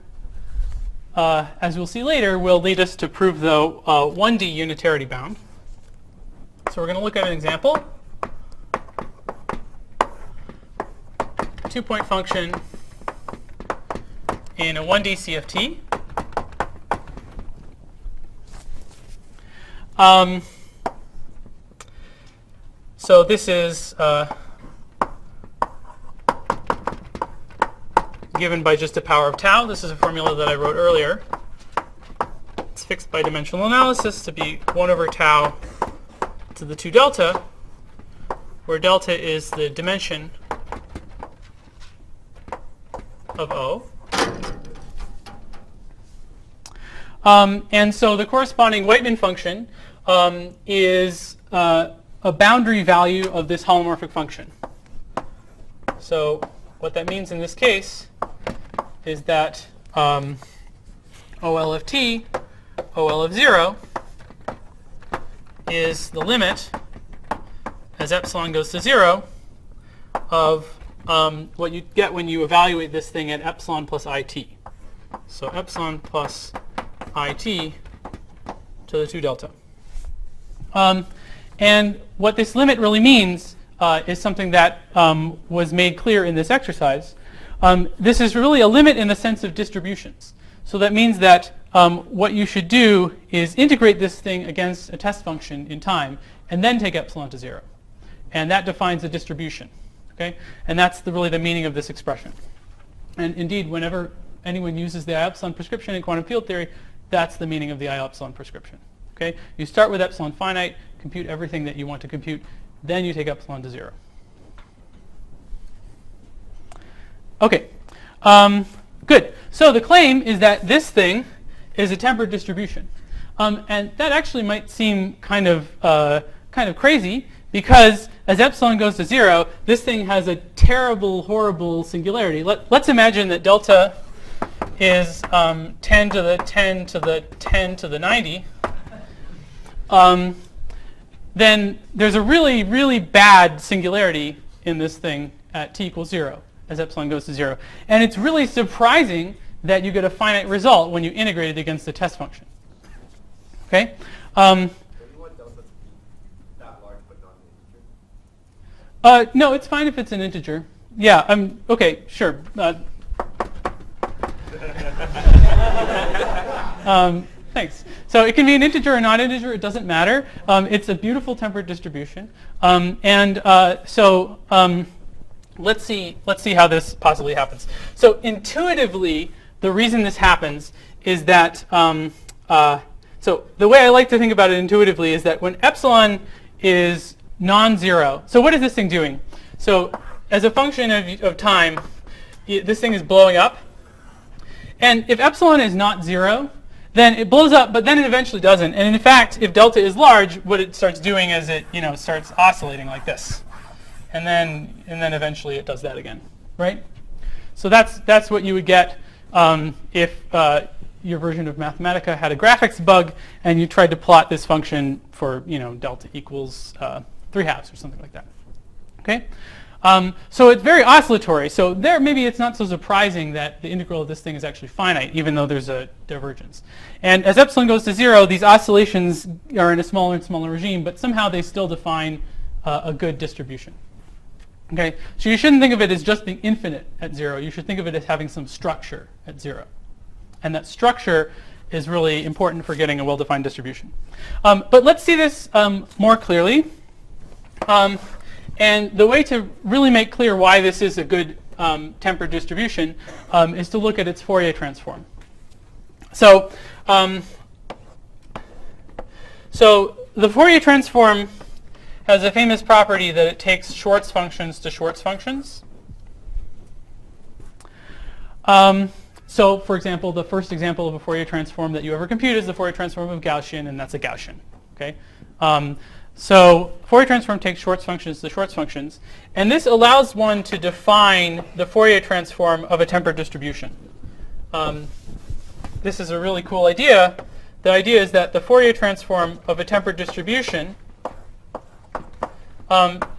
as we'll see later, will lead us to prove the 1D unitarity bound. So we're going to look at an example. 2-point function in a 1D CFT. So this is given by just a power of tau. This is a formula that I wrote earlier. It's fixed by dimensional analysis to be 1 over tau to the 2 delta, where delta is the dimension of O. And so the corresponding Whiteman function is a boundary value of this holomorphic function. So what that means in this case is that OL of t, OL of 0 is the limit as epsilon goes to 0 of what you get when you evaluate this thing at epsilon plus it. So epsilon plus it to the 2 delta. And what this limit really means is something that was made clear in this exercise. This is really a limit in the sense of distributions. So that means that what you should do is integrate this thing against a test function in time and then take epsilon to 0. And that defines a distribution. Okay? And that's really the meaning of this expression. And indeed, whenever anyone uses the I epsilon prescription in quantum field theory, that's the meaning of the I epsilon prescription. Okay? You start with epsilon finite, compute everything that you want to compute, then you take epsilon to 0. Okay, good. So the claim is that this thing is a tempered distribution, and that actually might seem kind of crazy because as epsilon goes to 0, this thing has a terrible, horrible singularity. Let's imagine that delta is 10 to the 10 to the 10 to the 90. Then there's a really, really bad singularity in this thing at t equals 0 as epsilon goes to 0. And it's really surprising that you get a finite result when you integrate it against the test function. Okay? So you want delta to be that large but not an integer? No, it's fine if it's an integer. Yeah, okay, sure. Thanks. So it can be an integer or non-integer. It doesn't matter. It's a beautiful tempered distribution. Let's see how this possibly happens. So intuitively, the reason this happens is that so the way I like to think about it intuitively is that when epsilon is non-zero, so what is this thing doing? So as a function of time, this thing is blowing up. And if epsilon is not 0, then it blows up, but then it eventually doesn't. And in fact, if delta is large, what it starts doing is it starts oscillating like this. And then eventually it does that again, right? So that's what you would get if your version of Mathematica had a graphics bug and you tried to plot this function for delta equals 3/2 or something like that. Okay, So it's very oscillatory. So there, maybe it's not so surprising that the integral of this thing is actually finite, even though there's a divergence. And as epsilon goes to 0, these oscillations are in a smaller and smaller regime, but somehow they still define a good distribution. Okay, so you shouldn't think of it as just being infinite at 0. You should think of it as having some structure at 0. And that structure is really important for getting a well-defined distribution. But let's see this more clearly. And the way to really make clear why this is a good tempered distribution is to look at its Fourier transform. So the Fourier transform has a famous property that it takes Schwartz functions to Schwartz functions. So, for example, the first example of a Fourier transform that you ever compute is the Fourier transform of Gaussian, and that's a Gaussian. Okay. So Fourier transform takes Schwartz functions to Schwartz functions, and this allows one to define the Fourier transform of a tempered distribution. This is a really cool idea. The idea is that the Fourier transform of a tempered distribution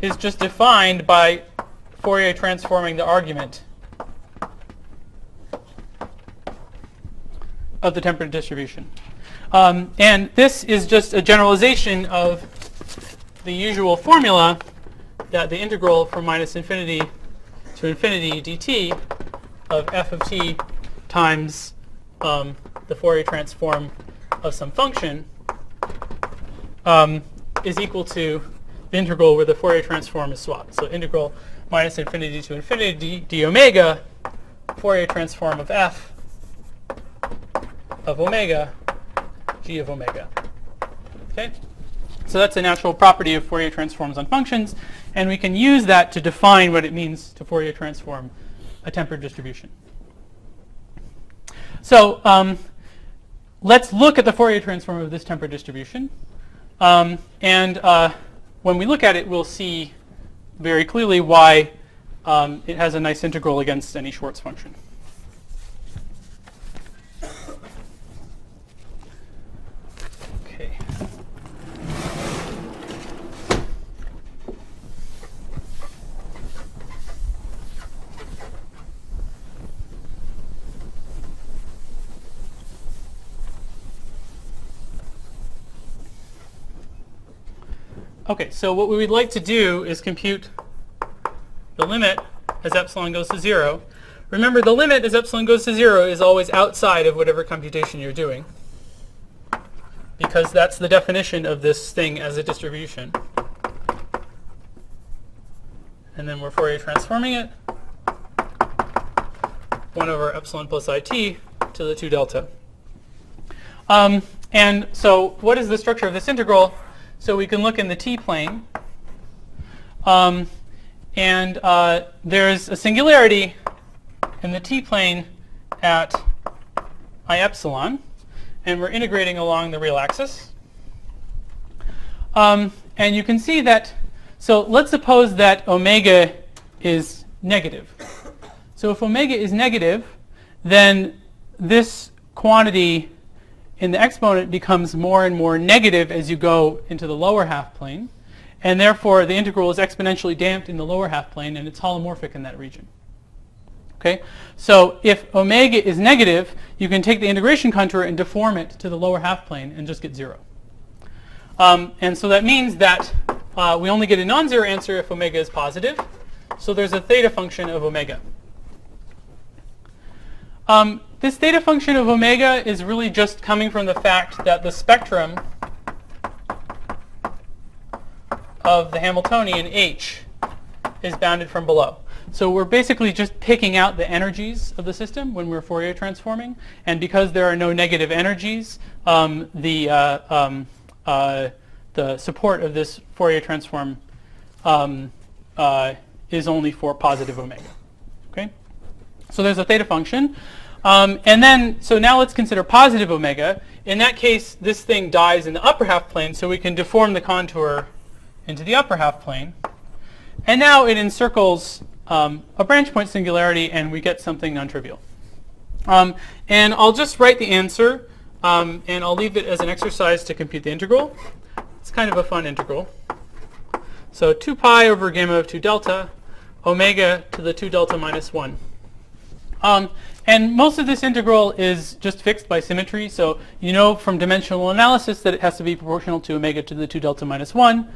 is just defined by Fourier transforming the argument of the tempered distribution. And this is just a generalization of the usual formula that the integral from minus infinity to infinity dt of f of t times the Fourier transform of some function is equal to the integral where the Fourier transform is swapped. So integral minus infinity to infinity d omega Fourier transform of f of omega g of omega. Okay? So that's a natural property of Fourier transforms on functions, and we can use that to define what it means to Fourier transform a tempered distribution. So let's look at the Fourier transform of this tempered distribution. And when we look at it, we'll see very clearly why it has a nice integral against any Schwartz function. Okay. Okay, so what we would like to do is compute the limit as epsilon goes to 0. Remember, the limit as epsilon goes to 0 is always outside of whatever computation you're doing, because that's the definition of this thing as a distribution. And then we're Fourier transforming it 1 over epsilon plus it to the 2 delta. And so what is the structure of this integral? So we can look in the t-plane, and there's a singularity in the t-plane at I epsilon, and we're integrating along the real axis. And you can see that, so let's suppose that omega is negative. So if omega is negative, then this quantity in the exponent becomes more and more negative as you go into the lower half plane, and therefore the integral is exponentially damped in the lower half plane, and it's holomorphic in that region. Okay, so if omega is negative, you can take the integration contour and deform it to the lower half plane and just get 0. And so that means that we only get a non-zero answer if omega is positive. So there's a theta function of omega. This theta function of omega is really just coming from the fact that the spectrum of the Hamiltonian H is bounded from below. So we're basically just picking out the energies of the system when we're Fourier transforming. And because there are no negative energies, the support of this Fourier transform is only for positive omega. Okay? So there's a theta function. And then, so now let's consider positive omega. In that case, this thing dies in the upper half plane, so we can deform the contour into the upper half plane. And now it encircles a branch point singularity, and we get something non-trivial. And I'll just write the answer, and I'll leave it as an exercise to compute the integral. It's kind of a fun integral. So 2 pi over gamma of 2 delta omega to the 2 delta minus 1. And most of this integral is just fixed by symmetry. So you know from dimensional analysis that it has to be proportional to omega to the 2 delta minus 1.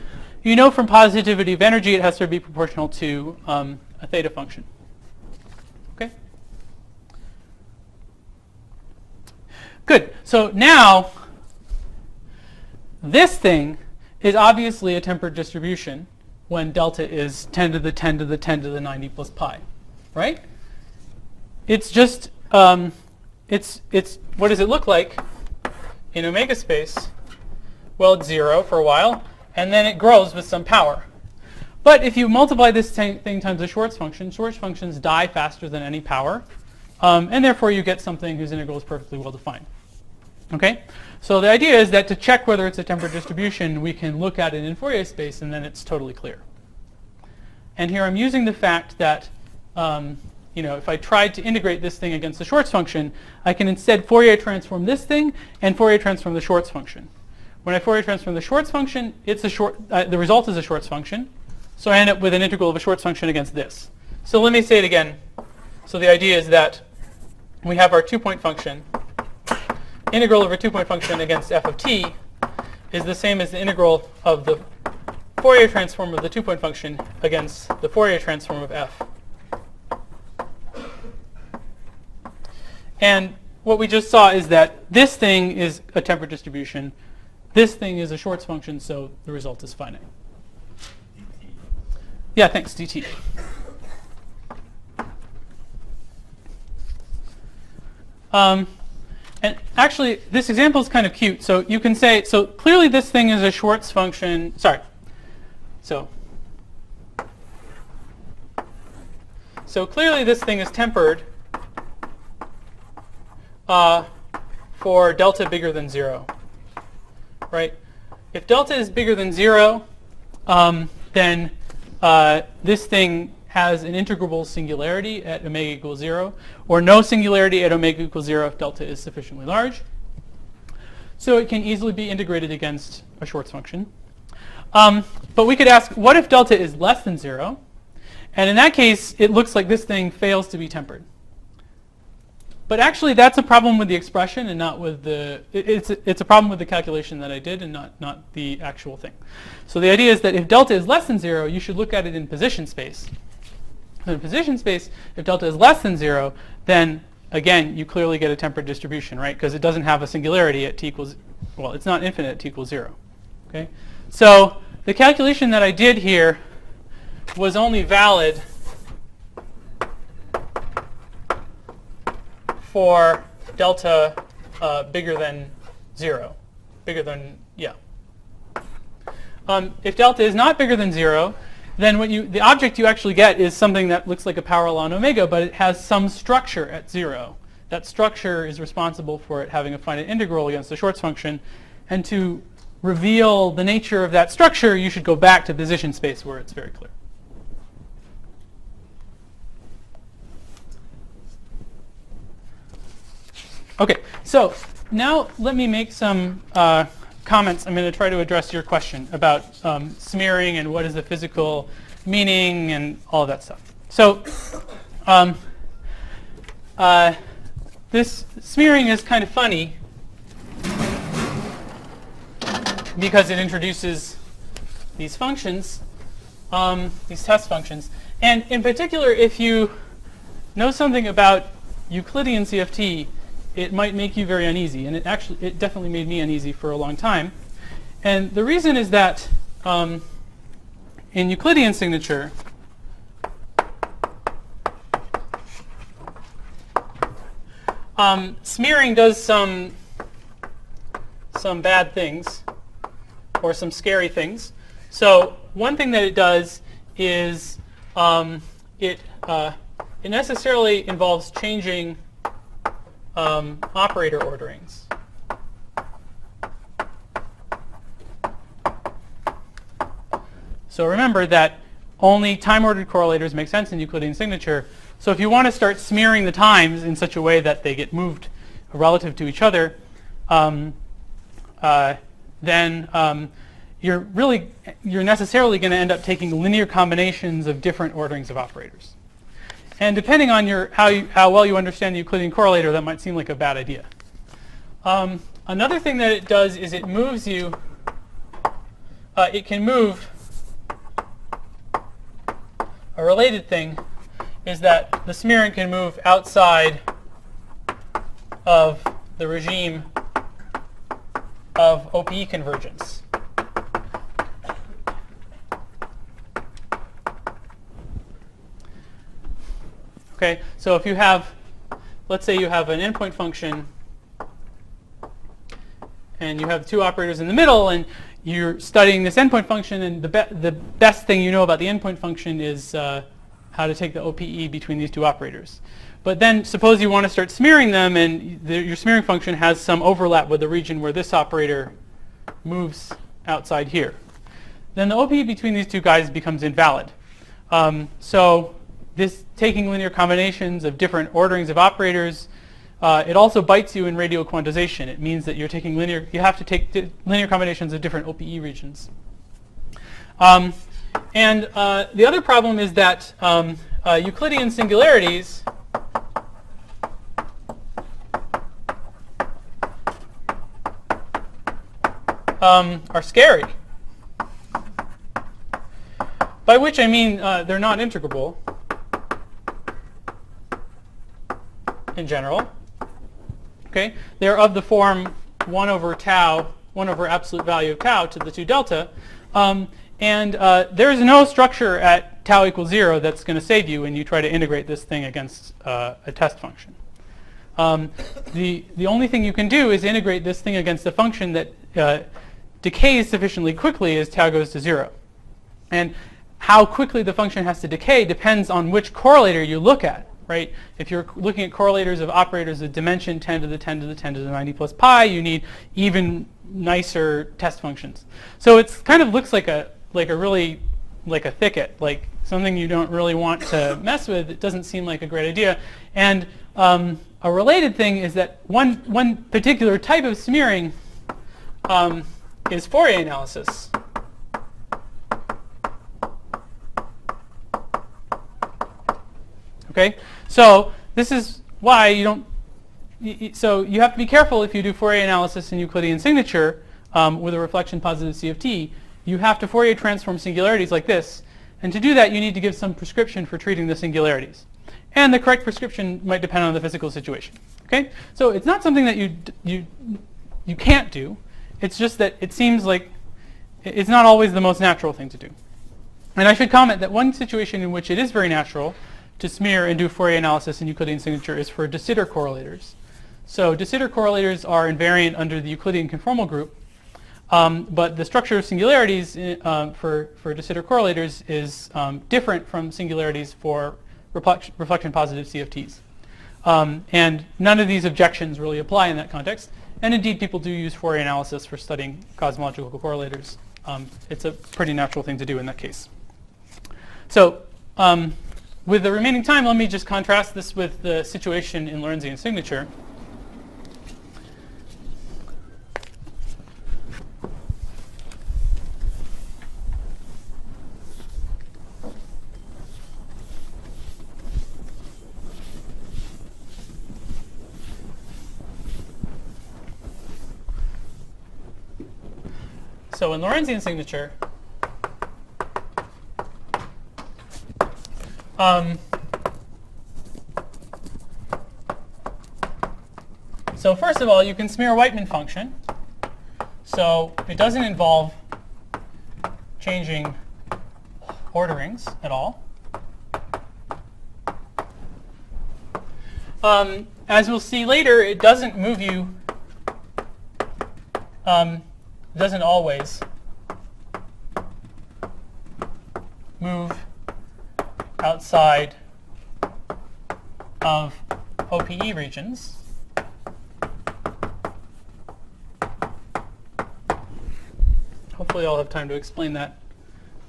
You know from positivity of energy it has to be proportional to a theta function. Okay? Good. So now this thing is obviously a tempered distribution when delta is 10 to the 10 to the 10 to the 90 plus pi, right? It's just, it's what does it look like in omega space? Well, it's 0 for a while, and then it grows with some power. But if you multiply this thing times the Schwartz functions die faster than any power, and therefore you get something whose integral is perfectly well defined. Okay? So the idea is that to check whether it's a tempered distribution, we can look at it in Fourier space, and then it's totally clear. And here I'm using the fact that if I tried to integrate this thing against the Schwartz function, I can instead Fourier transform this thing and Fourier transform the Schwartz function. When I Fourier transform the Schwartz function, it's the result is a Schwartz function. So I end up with an integral of a Schwartz function against this. So let me say it again. So the idea is that we have our 2-point function. Integral of a 2-point function against f of t is the same as the integral of the Fourier transform of the 2-point function against the Fourier transform of f. And what we just saw is that this thing is a tempered distribution. This thing is a Schwartz function, so the result is finite. Yeah, thanks, dt. And actually, this example is kind of cute. So you can say, so clearly this thing is a Schwartz function. Sorry. So clearly this thing is tempered for delta bigger than 0, right? If delta is bigger than 0, then this thing has an integrable singularity at omega equals 0, or no singularity at omega equals 0 if delta is sufficiently large. So it can easily be integrated against a Schwartz function. But we could ask, what if delta is less than 0? And in that case, it looks like this thing fails to be tempered. But actually, that's a problem with the expression and not with the... It's a problem with the calculation that I did and not the actual thing. So the idea is that if delta is less than 0, you should look at it in position space. So in position space, if delta is less than 0, then, again, you clearly get a tempered distribution, right? Because it doesn't have a singularity at t equals... Well, it's not infinite at t equals 0. Okay? So the calculation that I did here was only valid for delta bigger than 0. Bigger than, yeah. If delta is not bigger than 0, then the object you actually get is something that looks like a power law on omega, but it has some structure at 0. That structure is responsible for it having a finite integral against the Schwartz function. And to reveal the nature of that structure, you should go back to position space where it's very clear. Okay, so now let me make some comments. I'm going to try to address your question about smearing and what is the physical meaning and all of that stuff. So this smearing is kind of funny because it introduces these functions, these test functions. And in particular, if you know something about Euclidean CFT, it might make you very uneasy. And it definitely made me uneasy for a long time. And the reason is that in Euclidean signature, smearing does some bad things or some scary things. So one thing that it does is it necessarily involves changing operator orderings. So remember that only time-ordered correlators make sense in Euclidean signature. So if you want to start smearing the times in such a way that they get moved relative to each other, then you're necessarily going to end up taking linear combinations of different orderings of operators. And depending on how well you understand the Euclidean correlator, that might seem like a bad idea. Another thing that it does is it moves you. It can move. A related thing is that the smearing can move outside of the regime of OPE convergence. Okay, so if you have, let's say you have an endpoint function and you have two operators in the middle and you're studying this endpoint function, and the best thing you know about the endpoint function is how to take the OPE between these two operators. But then suppose you want to start smearing them and your smearing function has some overlap with the region where this operator moves outside here. Then the OPE between these two guys becomes invalid. So this taking linear combinations of different orderings of operators, it also bites you in radial quantization. It means that you have to take linear combinations of different OPE regions. And the other problem is that Euclidean singularities are scary. By which I mean they're not integrable in general. Okay, they're of the form 1 over tau, 1 over absolute value of tau to the 2 delta. And there's no structure at tau equals 0 that's going to save you when you try to integrate this thing against a test function. The only thing you can do is integrate this thing against a function that decays sufficiently quickly as tau goes to 0. And how quickly the function has to decay depends on which correlator you look at. Right? If you're looking at correlators of operators of dimension 10 to the 10 to the 10 to the 90 plus pi, you need even nicer test functions. So it kind of looks like a thicket, like something you don't really want to mess with. It doesn't seem like a great idea. And a related thing is that one particular type of smearing is Fourier analysis. Okay, so this is why you don't. So you have to be careful if you do Fourier analysis in Euclidean signature with a reflection positive CFT. You have to Fourier transform singularities like this, and to do that, you need to give some prescription for treating the singularities. And the correct prescription might depend on the physical situation. Okay, so it's not something that you can't do. It's just that it seems like it's not always the most natural thing to do. And I should comment that one situation in which it is very natural to smear and do Fourier analysis in Euclidean signature is for de Sitter correlators. So de Sitter correlators are invariant under the Euclidean conformal group, but the structure of singularities for de Sitter correlators is different from singularities for reflection positive CFTs. And none of these objections really apply in that context. And indeed, people do use Fourier analysis for studying cosmological correlators. It's a pretty natural thing to do in that case. So with the remaining time, let me just contrast this with the situation in Lorentzian signature. So in Lorentzian signature, so first of all, you can smear a Whiteman function. So it doesn't involve changing orderings at all. As we'll see later, it doesn't move you, doesn't always move outside of OPE regions. Hopefully I'll have time to explain that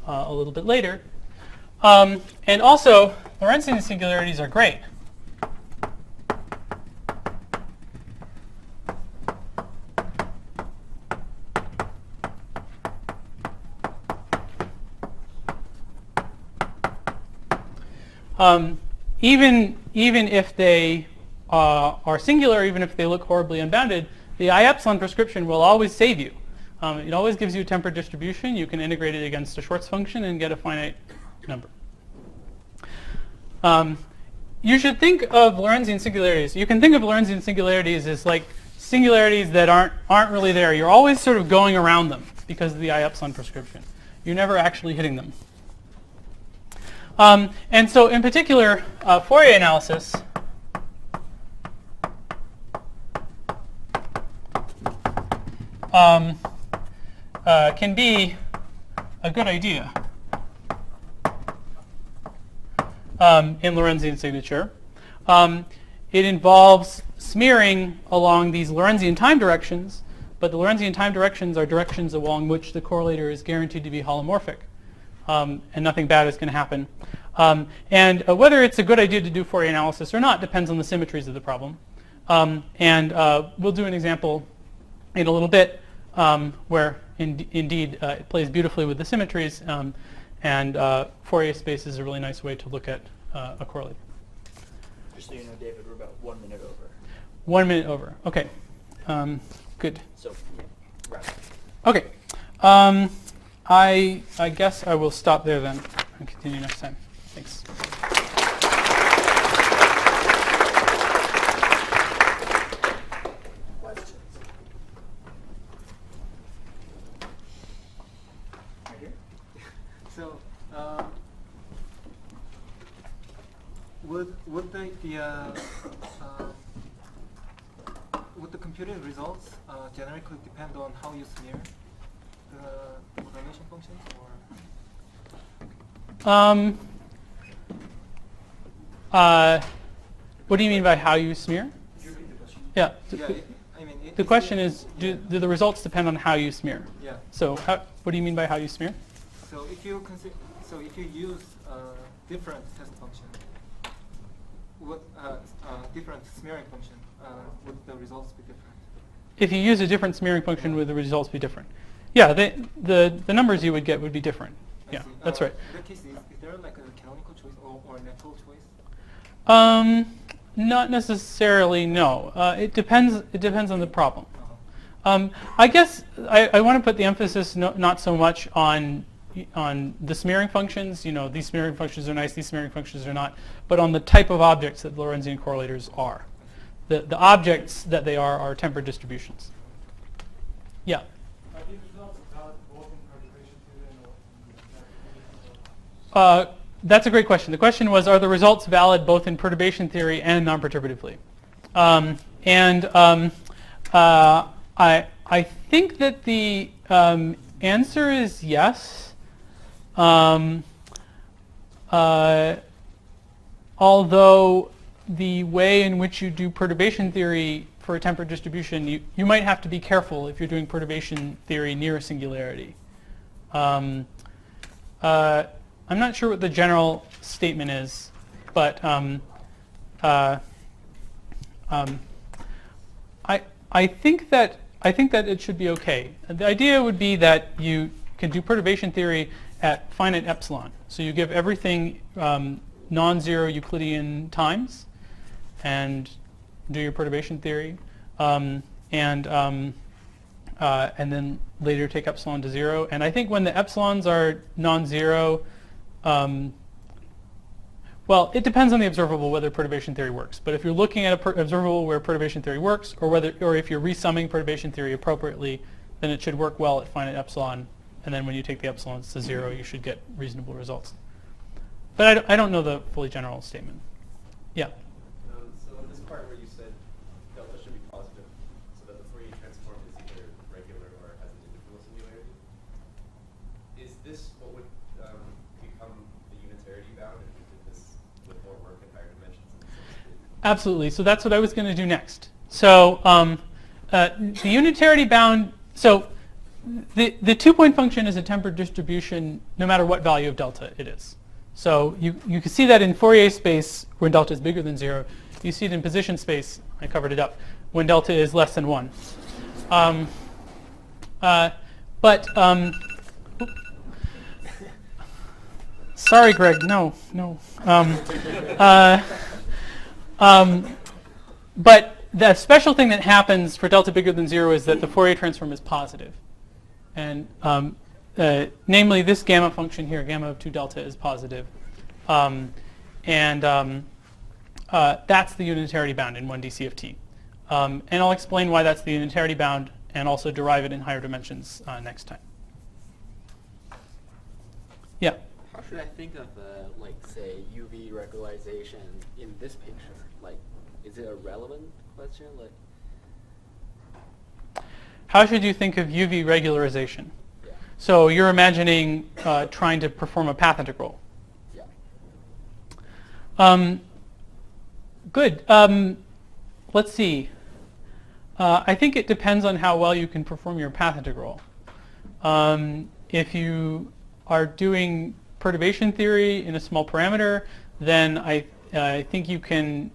a little bit later. And also, Lorentzian singularities are great. even if they are singular, even if they look horribly unbounded, the I epsilon prescription will always save you. It always gives you a tempered distribution. You can integrate it against a Schwartz function and get a finite number. You should think of Lorentzian singularities. You can think of Lorentzian singularities as like singularities that aren't really there. You're always sort of going around them because of the I epsilon prescription. You're never actually hitting them. And so in particular, Fourier analysis can be a good idea in Lorentzian signature. It involves smearing along these Lorentzian time directions, but the Lorentzian time directions are directions along which the correlator is guaranteed to be holomorphic, and nothing bad is going to happen. And whether it's a good idea to do Fourier analysis or not depends on the symmetries of the problem. And we'll do an example in a little bit where indeed it plays beautifully with the symmetries, and Fourier space is a really nice way to look at a correlator. Just so you know, David, we're about 1 minute over. 1 minute over. Okay. Good. So, wrap up. Okay. I guess I will stop there then and continue next time. Thanks. Questions? Right here? So, would the computed results generically depend on how you smear the correlation functions, or? What do you mean by how you smear? Could you repeat the question? Yeah. I mean, The question is, do the results depend on how you smear? Yeah. So what do you mean by how you smear? So if you use different test function, what different smearing function, would the results be different? If you use a different smearing function, would the results be different? Yeah, the numbers you would get would be different. I Yeah, see. that's right. In that case, is there like a canonical choice or a natural choice? Not necessarily, no. It depends on the problem. Uh-huh. I guess I want to put the emphasis not so much on the smearing functions. You know, these smearing functions are nice, these smearing functions are not, but on the type of objects that Lorentzian correlators are. The objects that they are tempered distributions. Yeah. Are these results valid both in perturbation theory and That's a great question. The question was, are the results valid both in perturbation theory and non-perturbatively? I think that the answer is yes. Although the way in which you do perturbation theory for a tempered distribution, you might have to be careful if you're doing perturbation theory near a singularity. I'm not sure what the general statement is, but I think that it should be okay. The idea would be that you can do perturbation theory at finite epsilon. So you give everything non-zero Euclidean times, and do your perturbation theory, and then later take epsilon to 0. And I think when the epsilons are non-zero, well, it depends on the observable whether perturbation theory works. But if you're looking at an observable where perturbation theory works, or if you're resumming perturbation theory appropriately, then it should work well at finite epsilon. And then when you take the epsilons to 0, you should get reasonable results. But I don't know the fully general statement. Yeah. So in this part where you said delta should be positive, so that the Fourier transform is either regular or has an individual singularity, is this what would become the unitarity bound if we did this with more work at higher dimensions? Absolutely. So that's what I was going to do next. So the unitarity bound, so the 2-point function is a tempered distribution no matter what value of delta it is. So you can see that in Fourier space when delta is bigger than 0. You see it in position space, I covered it up, when delta is less than 1. Sorry, Greg. No. But the special thing that happens for delta bigger than 0 is that the Fourier transform is positive. And namely, this gamma function here, gamma of 2 delta, is positive. That's the unitarity bound in 1D CFT. And I'll explain why that's the unitarity bound and also derive it in higher dimensions next time. Yeah? How should I think of, like, say, UV regularization in this picture? Like, is it a relevant question? Like, how should you think of UV regularization? yeah. So you're imagining trying to perform a path integral. Yeah. Good. Let's see. I think it depends on how well you can perform your path integral. If you are doing perturbation theory in a small parameter, then I think you can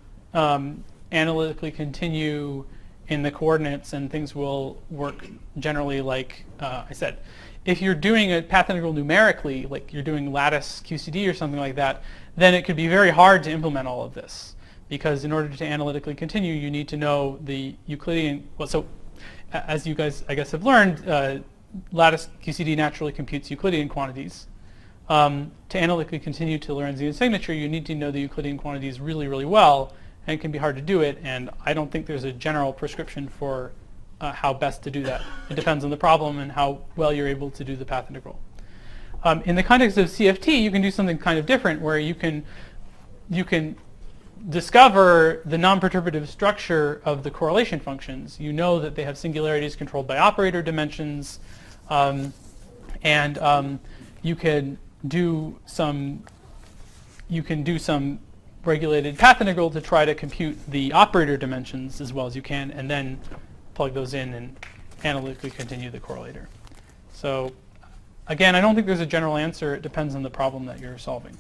analytically continue in the coordinates and things will work generally like I said. If you're doing a path integral numerically, like you're doing lattice QCD or something like that, then it could be very hard to implement all of this. Because in order to analytically continue, you need to know the Euclidean, well, so as you guys, I guess, have learned, lattice QCD naturally computes Euclidean quantities. To analytically continue to Lorentzian signature, you need to know the Euclidean quantities really, really well, and it can be hard to do it, and I don't think there's a general prescription for how best to do that. It depends on the problem and how well you're able to do the path integral. In the context of CFT, you can do something kind of different, where you can discover the non-perturbative structure of the correlation functions. You know that they have singularities controlled by operator dimensions, and you can do some regulated path integral to try to compute the operator dimensions as well as you can, and then plug those in and analytically continue the correlator. So again, I don't think there's a general answer. It depends on the problem that you're solving.